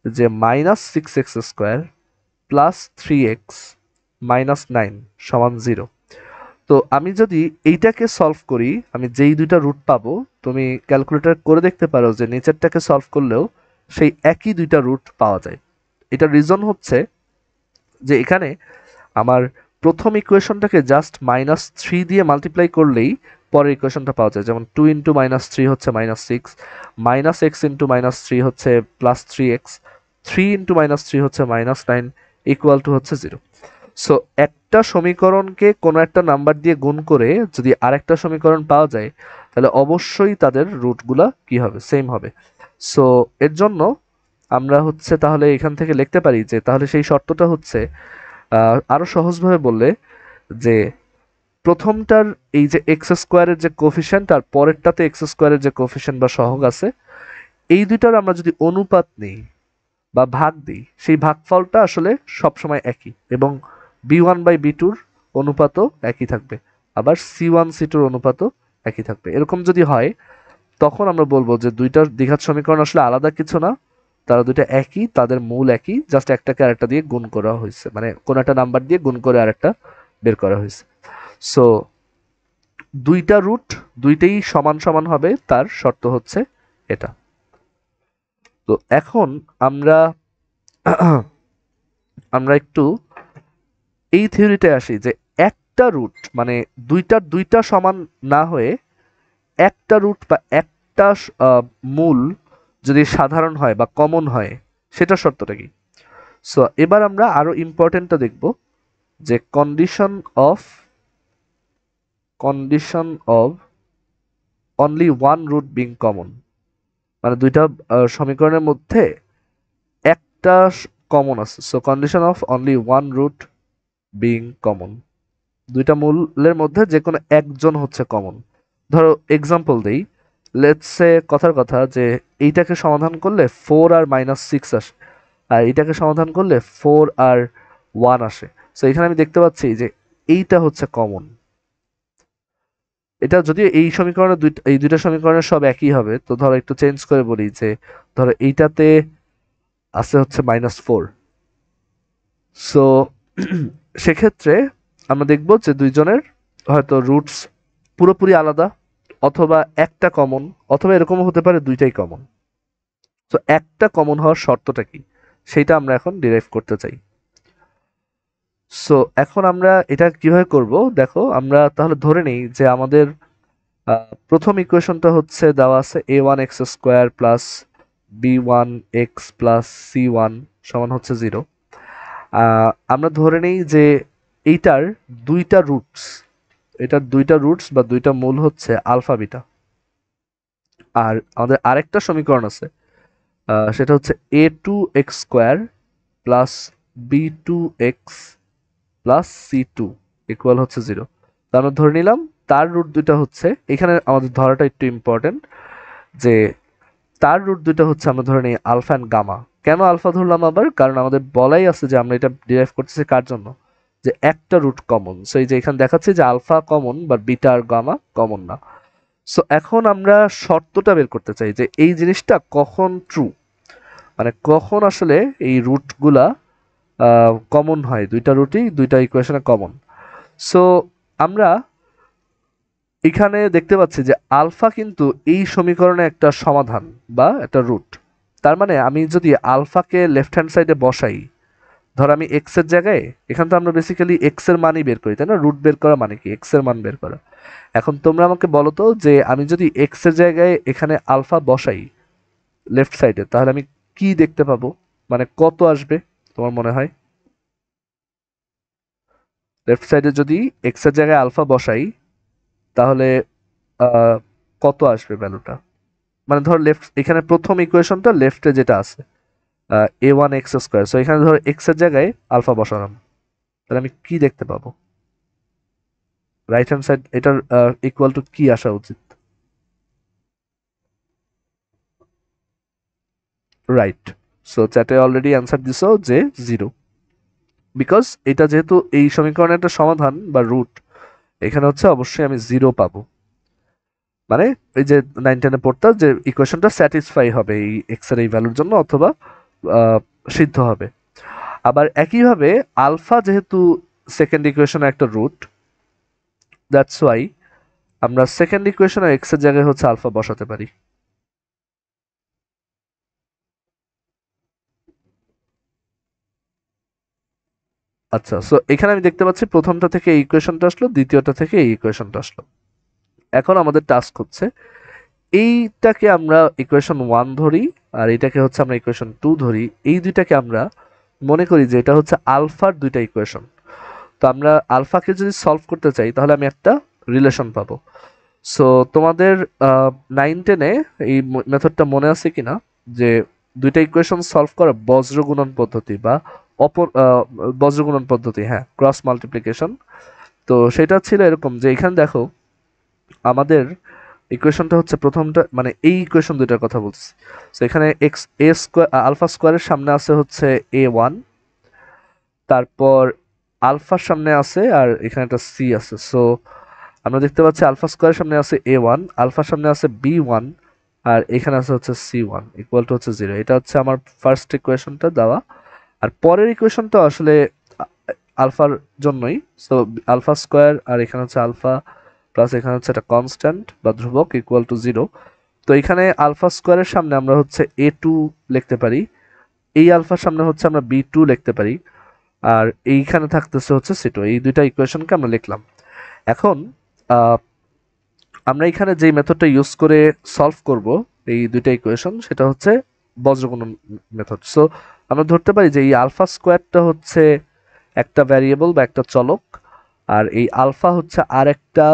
যে minus 6x square plus 3x minus 9 সমান 0। তো আমি যদি এইটাকে সলভ করি, আমি যেই দুইটা রুট পাবো, তুমি ক্যালকুলেটর করে দেখতে পারো যে নিচেরটাকে সলভ করলেও সেই একই দুইটা রুট পাওয়া যায়। এটার রিজন হচ্ছে যে এখানে আমার প্রথম ইকুয়েশনটাকে জাস্ট -3 দিয়ে মাল্টিপ্লাই করলেই পরের ইকুয়েশনটা পাওয়া যায়। যেমন 2 ইন্টু -3 হচ্ছে -6, -x ইন্টু -3 হচ্ছে +3x, 3 ইন্টু -3 হচ্ছে -9 ইকুয়াল টু হচ্ছে 0। সো একটা সমীকরণকে কোনো একটা নাম্বার দিয়ে গুণ করে যদি আরেকটা সমীকরণ পাওয়া যায়, তাহলে অবশ্যই তাদের রুটগুলা কি হবে, সেম হবে। সো এর জন্য আমরা হচ্ছে তাহলে এখান থেকে লিখতে পারি যে তাহলে সেই শর্তটা হচ্ছে, আরো সহজভাবে বললে, যে প্রথমটার এই যে এক্স স্কোয়ারের যে কোফিশিয়েন্ট আর পরেরটাতে এক্স স্কোয়ারের যে কোফিশিয়েন্ট বা সহগ আছে, এই দুইটার আমরা যদি অনুপাত নিই বা ভাগ দিই, সেই ভাগফলটা আসলে সবসময় একই, এবং b1/b2-র অনুপাতও একই থাকবে, আবার c1c2-র অনুপাতও একই থাকবে। এরকম যদি হয়, তখন আমরা বলবো যে দুইটার দ্বিঘাত সমীকরণ আসলে আলাদা কিছু না, তারা দুইটা একই, তাদের মূল একই, জাস্ট একটাকে আরেকটা দিয়ে গুণ করা হয়েছে, মানে কোন একটা নাম্বার দিয়ে গুণ করে আরেকটা বের করা হয়েছে। সো দুইটা রুট দুইটাই সমান সমান হবে, তার শর্ত হচ্ছে এটা। তো এখন আমরা আমরা একটু এই থিওরিতে আসি যে একটা রুট মানে দুইটা সমান না হয়ে একটা রুট বা একটা মূল যদি সাধারণ হয় বা কমন হয়, সেটা শর্তটা কি? সো এবার আমরা আরো ইম্পর্টেন্টটা দেখব, যে condition of only one root being common, মানে দুইটা সমীকরণের মধ্যে একটা কমন আছে। So condition of only one root being common, দুইটা মূলের মধ্যে যে কোনো একজন হচ্ছে কমন। ধরো এক্সাম্পল দেই, লেটস সে কথার কথা যে এইটাকে সমাধান করলে 4 আর -6 আসে, আর এইটাকে সমাধান করলে 4 আর 1 আসে। সো এখানে আমি দেখতে পাচ্ছি যে এইটা হচ্ছে কমন। এটা যদিও এই সমীকরণের এই দুইটা সমীকরণের সব একই হবে, তো ধরো একটু চেঞ্জ করে বলি, যে ধরো এইটাতে আছে হচ্ছে -4। সো সেক্ষেত্রে আমরা দেখব যে দুইজনের হয়তো রুটস পুরোপুরি আলাদা, অথবা একটা কমন, অথবা এরকমও হতে পারে দুইটাই কমন। তো একটা কমন হওয়ার শর্তটা কি, সেইটা আমরা এখন ডিরাইভ করতে চাই। সো এখন আমরা এটা কিভাবে করব, দেখো আমরা তাহলে ধরে নিই যে আমাদের প্রথম ইকুয়েশনটা হচ্ছে দেওয়া আছে a1x square plus b1x plus c1 সমান হচ্ছে 0। আমরা ধরে নিই যে এইটার দুইটা রুটস বা দুইটা মূল হচ্ছে আলফা বিটা। আর আমাদের আরেকটা সমীকরণ আছে, সেটা হচ্ছে a2x square plus b2x plus c2 equal হচ্ছে 0। তো আমরা ধরে নিলাম তার রুট দুইটা হচ্ছে, এখানে আমাদের ধরাটা একটু ইম্পর্টেন্ট, যে তার রুট দুইটা হচ্ছে আমরা ধরে নিই আলফা অ্যান্ড গামা। কেন আলফা ধরলাম আবার, কারণ আমাদের বলাই আছে যে আমরা এটা ডিরাইভ করতেছি কার জন্য, যে একটা রুট কমন। সো এই যে এখানে দেখাচ্ছে যে আলফা কমন, বা বিটা আর গামা কমন না। সো এখন আমরা শর্তটা বের করতে চাই যে এই জিনিসটা কখন ট্রু, মানে কখন আসলে এই রুটগুলা কমন হয়, দুইটা রুটই দুইটা ইকুয়েশনে কমন। সো আমরা এখানে দেখতে পাচ্ছি যে আলফা কিন্তু এই সমীকরণে একটা সমাধান বা একটা রুট। তার মানে আমি যদি আলফাকে লেফট হ্যান্ড সাইডে বসাই, ধর আমি এক্স এর জায়গায়, এখানে তো আমরা বেসিক্যালি এক্স এর মানই বের করি, তাই না? রুট বের করা মানে কি? এক্স এর মান বের করা। এখন তোমরা আমাকে বলো তো যে আমি যদি এক্স এর জায়গায় এখানে আলফা বসাই লেফট সাইডে, তাহলে আমি কি দেখতে পাবো? মানে কত আসবে তোমার মনে হয়? লেফট সাইডে যদি এক্স এর জায়গায় আলফা বসাই, তাহলে আহ, কত আসবে ভ্যালুটা? মানে ধর লেফট, এখানে প্রথম ইকুয়েশনটা লেফটে যেটা আছে a1 x², সো এখানে ধর এক্স এর জায়গায় আলফা বসালাম, তাহলে আমি কি দেখতে পাবো? রাইট হ্যান্ড সাইড এটার ইকুয়াল টু কি আসা উচিত? রাইট। সো চ্যাটে অলরেডি অ্যান্সার দিছো যে 0, বিকজ এটা যেহেতু এই সমীকরণের একটা সমাধান বা রুট, এখানে হচ্ছে অবশ্যই আমি 0 পাবো। মানে এই যে 9-10-এ পড়তাম যে ইকুয়েশনটা স্যাটিসফাই হবে এই এক্স এর এই ভ্যালুর জন্য, অথবা আহ, সিদ্ধ হবে। আবার একইভাবে আলফা যেহেতু সেকেন্ড ইকুয়েশনের একটা রুট, দ্যাটস ওয়াই আমরা সেকেন্ড ইকুয়েশনে এক্স এর জায়গায় হচ্ছে আলফা বসাতে পারি। আচ্ছা, সো এখানে আমি দেখতে পাচ্ছি প্রথমটা থেকে এই ইকুয়েশনটা আসলো, দ্বিতীয়টা থেকে এই ইকুয়েশনটা আসলো। এখন আমাদের টাস্ক হচ্ছে এইটাকে আমরা ইকুয়েশন 1 ধরি, আর এটাকে হচ্ছে আমরা ইকুয়েশন 2 ধরি। এই দুইটাকে আমরা মনে করি যে এটা হচ্ছে আলফার দুইটা ইকুয়েশন। তো আমরা আলফাকে যদি সলভ করতে চাই, তাহলে আমি একটা রিলেশন পাবো। সো তোমাদের 9-10-এ এই মেথডটা মনে আছে কিনা, যে দুইটা ইকুয়েশন সলভ করা বজ্র গুণন পদ্ধতি বা অপর বজ্র গুণন পদ্ধতি, হ্যাঁ, ক্রস মাল্টিপ্লিকেশন। তো সেটা ছিল এরকম যে এখানে দেখো আমাদের ইকুয়েশনটা হচ্ছে প্রথমটা, মানে এই ইকুয়েশন দুইটার কথা বলছি। তো এখানে এক্স এ স্কোয়ার আলফা স্কোয়ারের সামনে আছে হচ্ছে a1, তারপর আলফার সামনে আছে আর এখানে একটা সি আছে। সো আমরা দেখতে পাচ্ছি আলফা স্কোয়ারের সামনে আছে a1, আলফার সামনে আছে b1, আর এখানে আছে হচ্ছে c1 ইকুয়াল টু হচ্ছে 0। এটা হচ্ছে আমার ফার্স্ট ইকুয়েশনটা দেওয়া। আর পরের ইকুয়েশনটা আসলে আলফার জন্যই। সো আলফা স্কোয়ার আর এখানে হচ্ছে আলফা প্লাস এখানে হচ্ছে একটা কনস্ট্যান্ট বা ধ্রুবক ইকুয়াল টু 0। তো এখানে আলফা স্কোয়ারের সামনে আমরা হচ্ছে a2 লিখতে পারি, এই আলফার সামনে হচ্ছে আমরা b2 লিখতে পারি, আর এইখানে থাকতেছে হচ্ছে c2। এই দুইটা ইকুয়েশনকে আমরা লিখলাম। এখন আহ, আমরা এখানে যে মেথডটা ইউজ করে সলভ করব এই দুইটা ইকুয়েশন, সেটা হচ্ছে বজ্রগুণন মেথড। সো আমরা ধরতে পারি যে এই আলফা স্কোয়ারটা হচ্ছে একটা ভ্যারিয়েবল বা একটা চলক, আর এই আলফা হচ্ছে আর একটা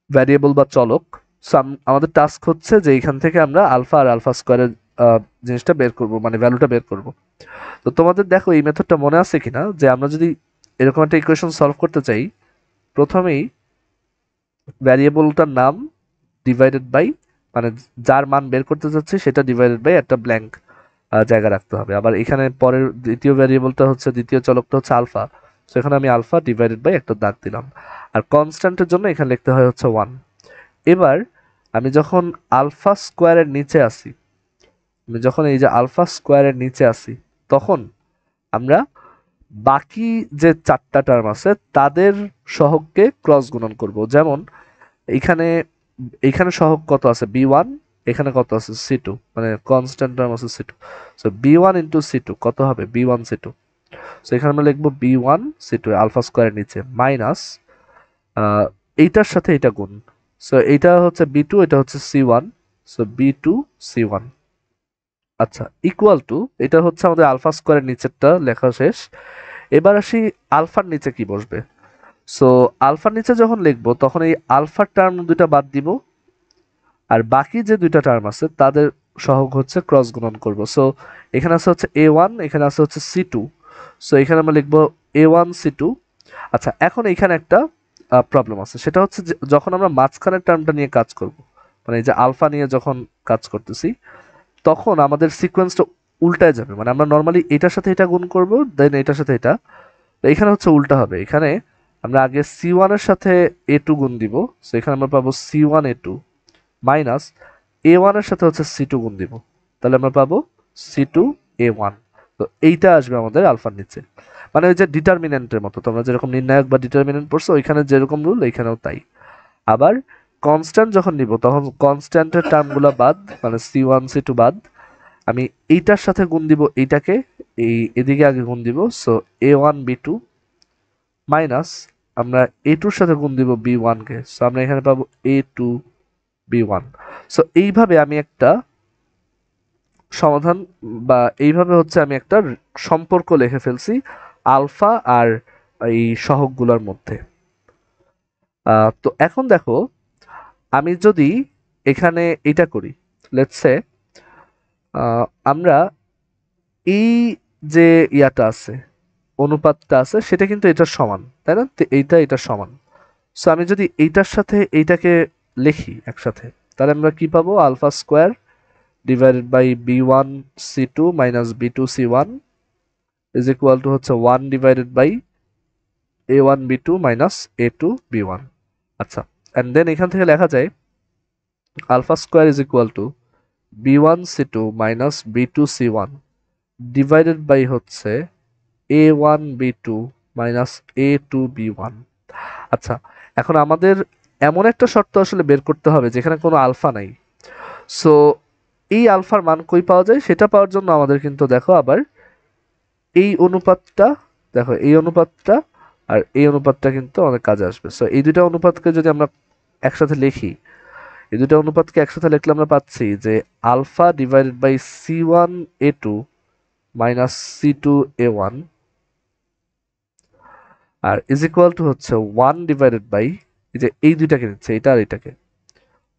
ভ্যারিয়েবল বা চলক। সো আমাদের টাস্ক হচ্ছে যে এখান থেকে আমরা আলফা আর আলফা স্কোয়ারের জিনিসটা বের করব, মানে ভ্যালুটা বের করব। তো তোমাদের দেখো এই মেথডটা মনে আছে কিনা, যে আমরা যদি এরকম একটা ইকুয়েশন সলভ করতে চাই, প্রথমেই ভ্যারিয়েবলটার নাম ডিভাইডেড বাই, মানে যার মান বের করতে চাচ্ছি সেটা ডিভাইডেড বাই একটা ব্ল্যাঙ্ক জায়গা রাখতে হবে। আবার এখানে পরের দ্বিতীয় ভ্যারিয়েবলটা হচ্ছে, দ্বিতীয় চলকটা হচ্ছে আলফা, তো এখানে আমি আলফা ডিভাইডেড বাই একটা দাগ দিলাম। আর কনস্ট্যান্টের জন্য এখানে লিখতে হয় হচ্ছে 1। এবার আমি যখন আলফা স্কোয়ারের নিচে আসি, আমি যখন এই যে আলফা স্কোয়ারের নিচে আসি, তখন আমরা বাকি যে চারটা টার্ম আছে তাদের সহগকে ক্রস গুণন করব। যেমন এখানে এখানে সহগ কত আছে b1, এখানে কত আছে c2, মানে কনস্ট্যান্ট টার্ম আছে c2। So b1 into c2 কত হবে? b1 c2। সো এখানে আমরা লিখবো b1 c2 আলফা স্কোয়ারের নিচে মাইনাস এইটার সাথে এটা গুণ। সো এইটা হচ্ছে b2, এটা হচ্ছে c1, সো b2 c1। আচ্ছা, ইকুয়াল টু, এটা হচ্ছে আমাদের আলফা স্কোয়ারের নিচেরটা লেখা শেষ। এবার আসি আলফার নিচে কি বসবে। সো আলফার নিচে যখন লিখবো, তখন এই আলফার টার্ম দুইটা বাদ দিব, আর বাকি যে দুইটা টার্ম আছে তাদের সহগ হচ্ছে ক্রস গুণন করব। সো এখানে আছে হচ্ছে a1, এখানে আছে হচ্ছে c2। সো এখানে আমরা লিখবো a1 c2। আচ্ছা, এখন এখানে একটা প্রবলেম আছে, সেটা হচ্ছে যে যখন আমরা মাঝখানের টার্মটা নিয়ে কাজ করব, মানে এই যে আলফা নিয়ে যখন কাজ করতেছি, তখন আমাদের সিকোয়েন্সটা উল্টায় যাবে। মানে আমরা নর্মালি এটার সাথে এটা গুণ করব, দেন এটার সাথে এটা, তো এখানে হচ্ছে উল্টা হবে। এখানে আমরা আগে c1 এর সাথে a2 গুণ দিব, সো এখানে আমরা পাবো c1 a2 মাইনাস a1 এর সাথে হচ্ছে c2 গুণ দিব, তাহলে আমরা পাবো c2 a1। তো এইটা আসবে আমাদের আলফার নিচে, মানে ওই যে ডিটারমিনেন্টের মতো, তোমরা যেরকম নির্ণায়ক বা ডিটারমিনেন্ট পড়ছো ওইখানে যেরকম রুল এখানেও তাই। আবার কনস্ট্যান্ট যখন নিব তখন কনস্ট্যান্টের টার্মগুলো বাদ, মানে C1 C2 বাদ, আমি এইটার সাথে গুণ দিব এইটাকে, এই এদিকে আগে গুণ দিব, সো A1 B2 মাইনাস আমরা A2 এর সাথে গুণ দিব B1 কে, সো আমরা এখানে পাবো A2 B1। সো এইভাবে আমি একটা সমাধান বা এইভাবে হচ্ছে আমি একটা সম্পর্ক লিখে ফেলছি আলফা আর এই সহগগুলোর মধ্যে। তো এখন দেখো আমি যদি এখানে এটা করি, লেটস সে আমরা এই যে ইয়াটা আছে, অনুপাতটা আছে, সেটা কিন্তু এটার সমান, তাই না? তো এইটা এটার সমান। সো আমি যদি এইটার সাথে এইটাকে লিখি একসাথে, তাহলে আমরা কি পাবো? Alpha square divided by B1 C2 minus B2 C1 is equal to হচ্ছে 1 divided by A1 B2 minus A2 B1। আচ্ছা, অ্যান্ড দেন এখান থেকে লেখা যায় alpha square is equal to B1 C2 minus B2 C1 divided by হচ্ছে A1 B2 minus A2 B1। আচ্ছা, এখন আমাদের এমন একটা শর্ত আসলে বের করতে হবে যেখানে কোনো আলফা নাই। সো এই আলফার মান কই পাওয়া যায় সেটা পাওয়ার জন্য আমাদের কিন্তু দেখো আবার এই অনুপাতটা, দেখো এই অনুপাতটা আর এই অনুপাতটা কিন্তু আমাদের কাজে আসবে। সো এই দুইটা অনুপাতকে যদি আমরা একসাথে লিখি, এই দুইটা অনুপাতকে একসাথে লিখলে আমরা পাচ্ছি যে alpha divided by C1 A2 minus C2 A1 আর ইজ ইকুয়াল টু হচ্ছে 1 ডিভাইডেড বাই, এই যে এই দুইটাকে নিচ্ছে, এটা আর এটাকে,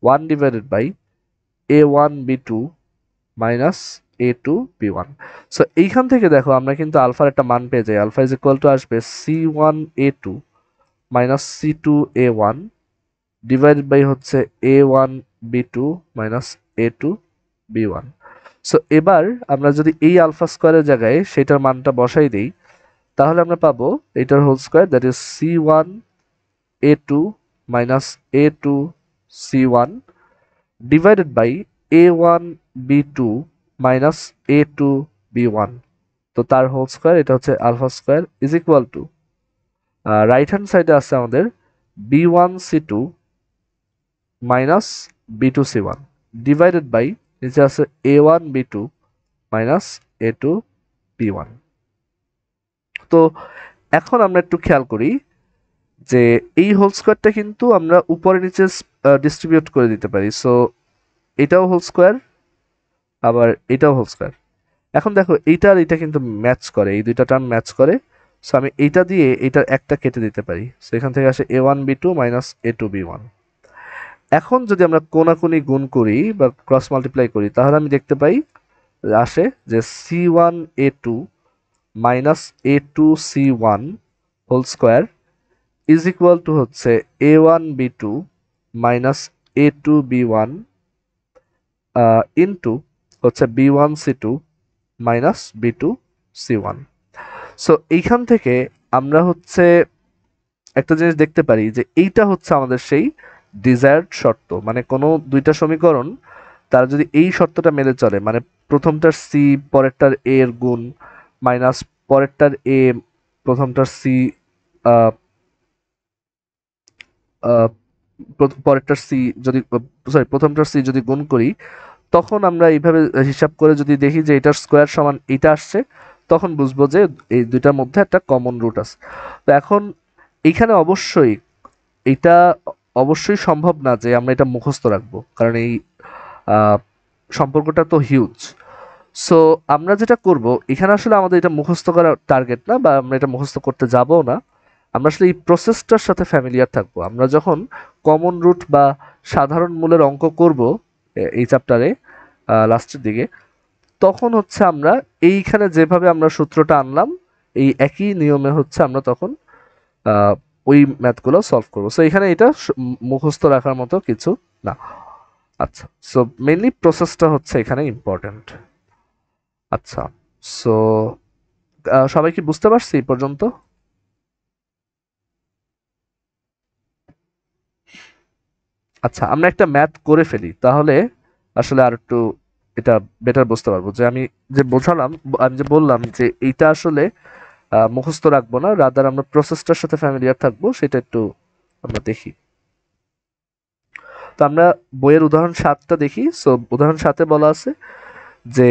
1 divided by A1 B2 minus A2 B1। So এইখান থেকে দেখো আমরা কিন্তু আলফার একটা মান পেয়ে যাই, আলফা ইজ ইকুয়াল টু আসবে C1 A2 minus C2 A1 divided by হচ্ছে A1 B2 minus A2 B1। So এবার আমরা যদি এই আলফা স্কোয়ারের জায়গায় সেটার মানটা বসাই দিই, তাহলে আমরা পাবো এটার whole square, that is C1 A2 minus A2 C1 divided by A1 B2 minus A2 B1। তো তার হোল স্কোয়ার, এটা হচ্ছে alpha square is equal to right hand সাইডে আছে আমাদের B1 C2 minus B2 C1 divided by নিচে আছে A1 B2 minus A2 B1। তো এখন আমরা একটু খেয়াল করি যে এই হোল স্কোয়ারটা কিন্তু আমরা উপরে নিচে ডিস্ট্রিবিউট করে দিতে পারি। সো এটাও হোল স্কোয়ার, আবার এটাও হোল স্কোয়ার। এখন দেখো এইটা আর এটা কিন্তু ম্যাচ করে, এই দুইটা টার্ম ম্যাচ করে। সো আমি এইটা দিয়ে এইটার একটা কেটে দিতে পারি। সো এখান থেকে আসে A1 B2 minus A2 B1। এখন যদি আমরা কোনাকুনি গুণ করি বা ক্রস মাল্টিপ্লাই করি, তাহলে আমি দেখতে পাই আসে যে C1 A2 minus A2 C1 whole square is equal to হচ্ছে A1 B2 minus A2 B1 into হচ্ছে B1 C2 minus B2 C1। So এইখান থেকে আমরা হচ্ছে একটা জিনিস দেখতে পারি যে এইটা হচ্ছে আমাদের সেই ডিজায়ার্ড শর্ত, মানে কোনো দুইটা সমীকরণ তারা যদি এই শর্তটা মেনে চলে, মানে প্রথমটার সি পরেরটার এ এর গুণ মাইনাস পরেরটার এ প্রথমটার সি পরেরটার সি যদি, সরি প্রথমটার সি যদি গুণ করি, তখন আমরা এইভাবে হিসাব করে যদি দেখি যে এটার স্কোয়ার সমান এইটা আসছে, তখন বুঝবো যে এই দুইটার মধ্যে একটা কমন রুট আছে। তো এখন এইখানে অবশ্যই এটা অবশ্যই সম্ভব না যে আমরা এটা মুখস্থ রাখবো, কারণ এই সম্পর্কটা তো হিউজ। সো আমরা যেটা করব এখানে আসলে আমাদের এটা মুখস্থ করা টার্গেট না, বা আমরা এটা মুখস্থ করতে যাবও না। আমরা আসলে এই প্রসেসটার সাথে ফ্যামিলিয়ার থাকবো। আমরা যখন কমন রুট বা সাধারণ মূলের অঙ্ক করব এই চ্যাপ্টারে লাস্টের দিকে, তখন হচ্ছে আমরা এইখানে যেভাবে আমরা সূত্রটা আনলাম এই একই নিয়মে হচ্ছে আমরা তখন ওই ম্যাথগুলো সলভ করবো। সো এখানে এটা মুখস্থ রাখার মতো কিছু না। আচ্ছা, সো মেইনলি প্রসেসটা হচ্ছে এখানে ইম্পর্টেন্ট। আচ্ছা, সো সবাই কি বুঝতে পারছি এই পর্যন্ত? আচ্ছা, আমরা একটা ম্যাথ করে ফেলি তাহলে আসলে আর একটু এটা বেটার বুঝতে পারবো, যে আমি যে বোঝালাম, আমি যে বললাম যে এইটা আসলে মুখস্থ রাখবো না, রাদার আমরা প্রসেসটার সাথে ফ্যামিলিয়ার থাকবো, সেটা একটু আমরা দেখি। তো আমরা বইয়ের উদাহরণ 7টা দেখি। সো উদাহরণ 7-এ বলা আছে যে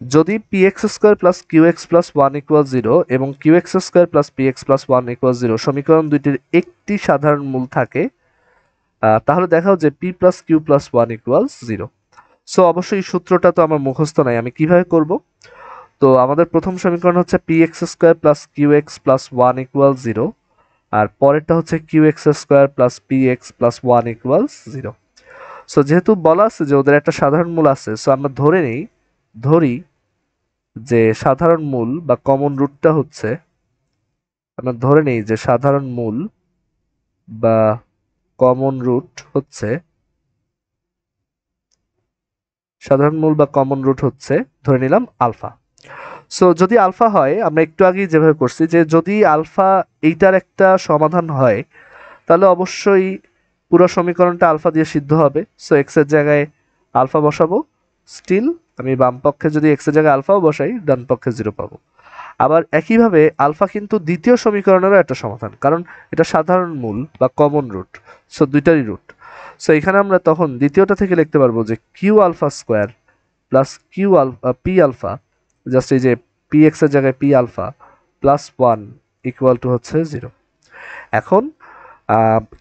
যদি P X square plus Q X plus one equal zero এবং Q X square plus P X plus one equal zero সমীকরণ দুইটির একটি সাধারণ মূল থাকে, তাহলে দেখাও যে P plus Q plus one equal zero. So অবশ্যই সূত্রটা তো আমার মুখস্থ নাই, আমি কিভাবে করব? তো আমাদের প্রথম সমীকরণ হচ্ছে P X square plus Q X plus one equal zero, আর পরেরটা হচ্ছে Q X square plus P X plus one equal zero. So যেহেতু বলা আছে যে ওদের একটা সাধারণ মূল আছে, সো আমরা ধরি যে সাধারণ মূল বা কমন রুটটা হচ্ছে, আমরা ধরে নেই যে সাধারণ মূল বা কমন রুট হচ্ছে, ধরে নিলাম আলফা। সো যদি আলফা হয়, আমরা একটু আগেই যেভাবে করছি যে যদি আলফা এইটার একটা সমাধান হয়, তাহলে অবশ্যই পুরো সমীকরণটা আলফা দিয়ে সিদ্ধ হবে। সো এক্স এর জায়গায় আলফা বসাবো, স্টিল আমি বাম পক্ষে যদি এক্স এর জায়গায় আলফাও বসাই, ডান পক্ষে জিরো পাবো। আবার একইভাবে আলফা কিন্তু দ্বিতীয় সমীকরণেরও একটা সমাধান, কারণ এটা সাধারণ মূল বা কমন রুট, সো দুইটারই রুট। সো এখানে আমরা তখন দ্বিতীয়টা থেকে লিখতে পারবো যে Q alpha square plus Q alpha P alpha, just এই যে পি এক্স এর জায়গায় P alpha plus one equal to হচ্ছে জিরো। এখন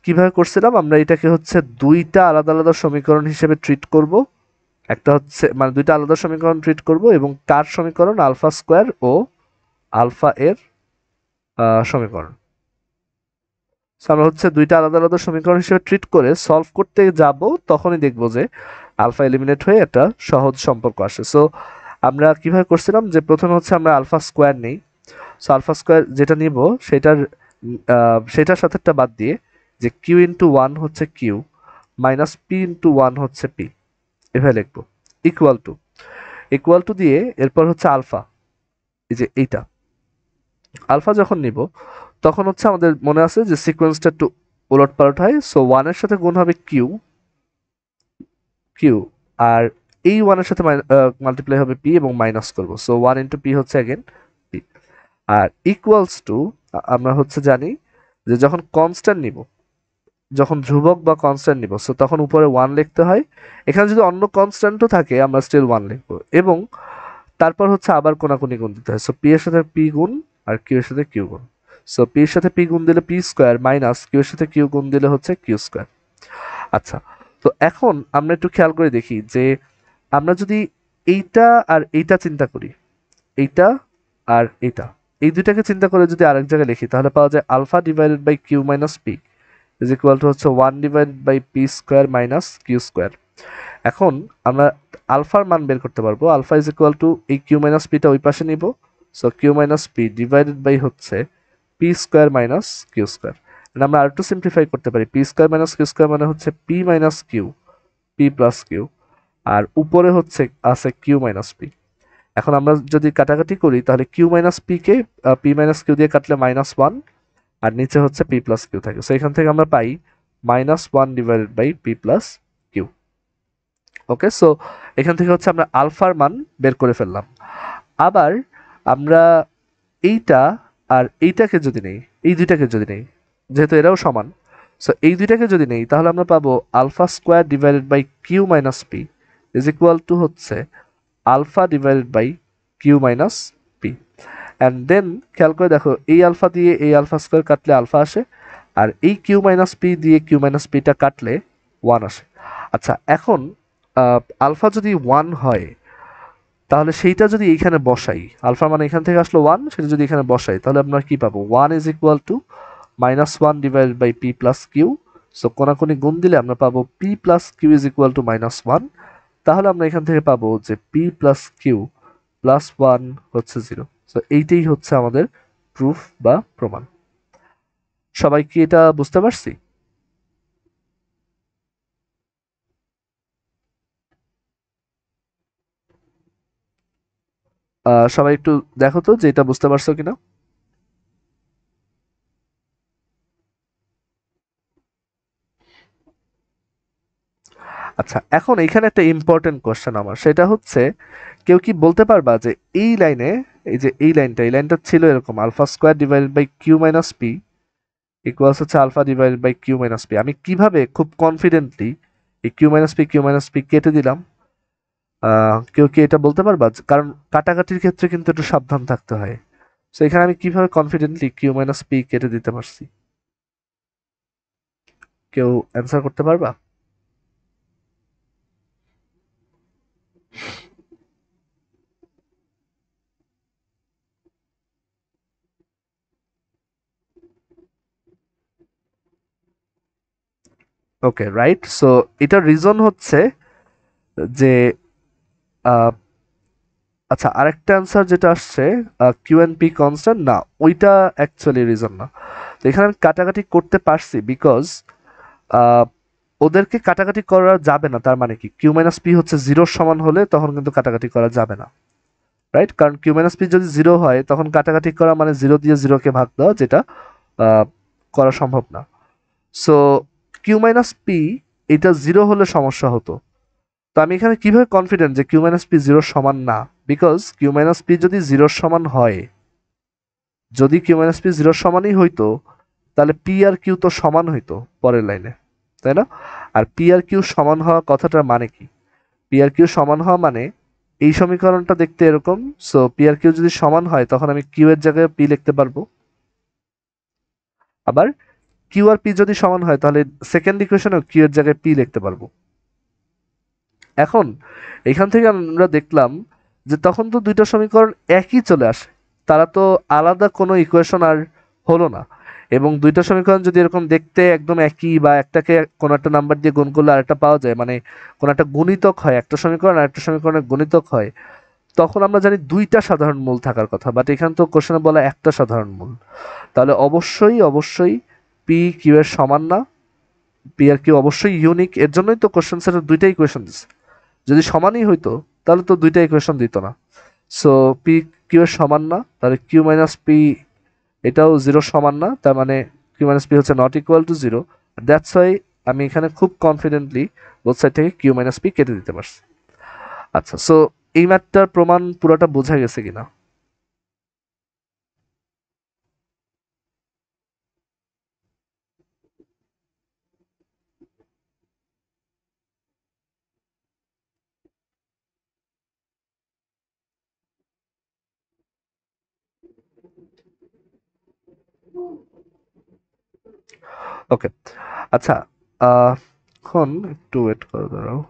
কিভাবে করছিলাম, আমরা এটাকে হচ্ছে দুইটা আলাদা আলাদা সমীকরণ হিসেবে ট্রিট করব। একটা হচ্ছে মানে দুইটা আলাদা সমীকরণ ট্রিট করব, এবং কার সমীকরণ? আলফা স্কোয়ার ও আলফা এর সমীকরণ। আমরা হচ্ছে দুইটা আলাদা আলাদা সমীকরণ হিসেবে ট্রিট করে সলভ করতে যাব, তখনই দেখব যে আলফা এলিমিনেট হয়ে একটা সহজ সম্পর্ক আসে। সো আমরা কিভাবে করছিলাম যে প্রথমে হচ্ছে আমরা আলফা স্কোয়ার নেই। সো আলফা স্কোয়ার যেটা নিব সেটার সাথেটা বাদ দিয়ে যে কিউ ইন্টু ওয়ান হচ্ছে q minus p into one হচ্ছে পি, এভাবে লিখবো। ইকুয়াল টু দিয়ে এরপর হচ্ছে আলফা, এই যে এইটা আলফা যখন নিব, তখন হচ্ছে আমাদের মনে আছে যে সিকোয়েন্সটা একটু উলট পালট হয়। সো ওয়ানের সাথে গুণ হবে কিউ কিউ, আর এই ওয়ানের সাথে মাল্টিপ্লাই হবে পি এবং মাইনাস করবো। সো ওয়ান ইন্টু পি হচ্ছে অ্যাগেন পি। আর ইকুয়ালস টু, আমরা হচ্ছে জানি যে যখন কনস্ট্যান্ট নিব, যখন ধ্রুবক বা কনস্ট্যান্ট নিব, সো তখন উপরে ওয়ান লিখতে হয়। এখানে যদি অন্য কনস্ট্যান্টও থাকে, আমরা স্টিল ওয়ান লিখবো, এবং তারপর হচ্ছে আবার কোনাকুনি গুণ দিতে হয়। সো পি এর সাথে পি গুণ আর কিউ এর সাথে কিউ গুণ। সো পি এর সাথে পি গুণ দিলে পি স্কোয়ার মাইনাস কিউ এর সাথে কিউ গুণ দিলে হচ্ছে কিউ স্কোয়ার। আচ্ছা, তো এখন আমরা একটু খেয়াল করে দেখি যে আমরা যদি এইটা আর এইটা চিন্তা করি, এইটা আর এইটা, এই দুইটাকে চিন্তা করে যদি আরেক জায়গায় লিখি, তাহলে পাওয়া যায় alpha divided by Q minus P is equal to হচ্ছে one divided by P square minus Q square. এখন আমরা আলফার মান বের করতে পারবো। আলফা ইজ ইকুয়াল টু এই কিউ মাইনাস পিটা ওই পাশে নিব। So Q minus P divided by হচ্ছে P square minus Q square. আমরা আরেকটু সিম্পলিফাই করতে পারি, P square minus Q square মানে হচ্ছে P minus Q, P plus Q, আর উপরে হচ্ছে আছে কিউ মাইনাস পি। এখন আমরা যদি কাটাকাটি করি, তাহলে কিউ মাইনাস পি কে পি মাইনাস কিউ দিয়ে কাটলে মাইনাস ওয়ান, আর নিচে হচ্ছে পি প্লাস কিউ থাকে। সো এখান থেকে আমরা পাই minus one divided by P plus Q. Okay, so এখান থেকে হচ্ছে আমরা আলফার মান বের করে ফেললাম। আবার আমরা এইটা আর এইটাকে যদি নেই, এই দুইটাকে যদি নেই, যেহেতু এরাও সমান, সো এই দুইটাকে যদি নেই, তাহলে আমরা পাবো alpha square divided by Q minus P is equal to হচ্ছে alpha divided by Q minus P. And then খেয়াল করে দেখো, এই আলফা দিয়ে এই আলফা স্কোয়ার কাটলে আলফা আসে, আর এই কিউ মাইনাস পি দিয়ে কিউ মাইনাস পিটা কাটলে ওয়ান আসে। আচ্ছা, এখন আলফা যদি ওয়ান হয়, তাহলে সেইটা যদি এইখানে বসাই, আলফা মানে এখান থেকে আসলো ওয়ান, সেটা যদি এখানে বসাই, তাহলে আমরা কি পাবো? One is equal to minus one divide by P plus q. So কোনাকুনি গুণ দিলে আমরা পাবো p plus q is equal to minus one. তাহলে আমরা এখান থেকে পাবো যে P plus Q plus one হচ্ছে জিরো। সো এইটাই হচ্ছে আমাদের প্রুফ বা প্রমাণ। সবাই কি এটা বুঝতে পারছি? সবাই একটু দেখো তো যে এটা বুঝতে পারছো কিনা। আচ্ছা, এখন এখানে একটা ইম্পর্টেন্ট কোশ্চেন আমার, সেটা হচ্ছে কেউ কি বলতে পারবা যে এই লাইনে, এই যে এই লাইনটা ছিল এরকম alpha square divided by Q minus P equals হচ্ছে alpha divided by Q minus P, আমি কিভাবে খুব কনফিডেন্টলি এই কিউ মাইনাস পি কেটে দিলাম? কেউ কি এটা বলতে পারবা? কারণ কাটাকাটির ক্ষেত্রে কিন্তু একটু সাবধান থাকতে হয়। তো এখানে আমি কিভাবে কনফিডেন্টলি কিউ মাইনাস পি কেটে দিতে পারছি? কেউ অ্যান্সার করতে পারবা? ওকে, রাইট। সো এটার রিজন হচ্ছে যে আহ, আচ্ছা, আরেকটা অ্যান্সার যেটা আসছে কিউ এন পি কনস্ট্যান্ট, না ওইটা অ্যাকচুয়ালি রিজন না। তো এখানে আমি কাটাকাটি করতে পারছি বিকজ ওদেরকে কাটাকাটি করা যাবে না, তার মানে কি কিউ মাইনাস পি হচ্ছে জিরোর সমান হলে তখন কিন্তু কাটাকাটি করা যাবে না, রাইট? কারণ কিউ মাইনাস পি যদি জিরো হয় তখন কাটাকাটি করা মানে জিরো দিয়ে জিরোকে ভাগ দেওয়া, যেটা আহ, করা সম্ভব না। সো কিউ মাইনাস পি এটা জিরো হলে সমস্যা হতো। তো আমি এখানে কিভাবে কনফিডেন্ট যে কিউ মাইনাস পি জিরোর সমান না? বিকজ কিউ মাইনাস পি যদি জিরোর সমান হয়, যদি কিউ মাইনাস পি জিরোর সমানই হইতো, তাহলে পি আর কিউ তো সমান হইতো পরের লাইনে, তাই না? আর পি আর কিউ সমান হওয়া কথাটার মানে কি? পি আর কিউ সমান হওয়া মানে এই সমীকরণটা দেখতে এরকম। সো পি আর কিউ যদি সমান হয় তখন আমি কিউ এর জায়গায় পি লিখতে পারবো। আবার কিউ আর পি যদি সমান হয় তাহলে সেকেন্ড ইকুয়েশনেও কিউ এর জায়গায় পি লিখতে পারবো। এখন এখান থেকে আমরা দেখলাম যে তখন তো দুইটা সমীকরণ একই চলে আসে, তারা তো আলাদা কোনো ইকুয়েশন আর হলো না। এবং দুইটা সমীকরণ যদি এরকম দেখতে একদম একই, বা একটাকে কোনো একটা নাম্বার দিয়ে গুণ করলে আরেকটা পাওয়া যায়, মানে কোনো একটা গুণিতক হয়, একটা সমীকরণ আর একটা সমীকরণের গুণিতক হয়, তখন আমরা জানি দুইটা সাধারণ মূল থাকার কথা, বাট এখানে তো কোশ্চেনে বলা একটা সাধারণ মূল। তাহলে অবশ্যই পি কিউ এর সমান না, পি আর কিউ অবশ্যই ইউনিক, এর জন্যই তো কোশ্চেন সেটের দুইটা ইকুয়েশন দিচ্ছে। যদি সমানই হইতো তাহলে তো দুইটা ইকুয়েশন দিত না। সো পি কিউ এর সমান না, তাহলে কিউ মাইনাস পি এটাও জিরো সমান না, তার মানে কিউ মাইনাস পি হচ্ছে not equal to zero. That's why আমি এখানে খুব কনফিডেন্টলি বোথ সাইড থেকে কিউ মাইনাস পি কেটে দিতে পারছি। আচ্ছা, সো এই ম্যাথটার প্রমাণ পুরোটা বোঝা গেছে কিনা? ওকে, আচ্ছা, এখন একটু ওয়েট করে দাঁড়াও।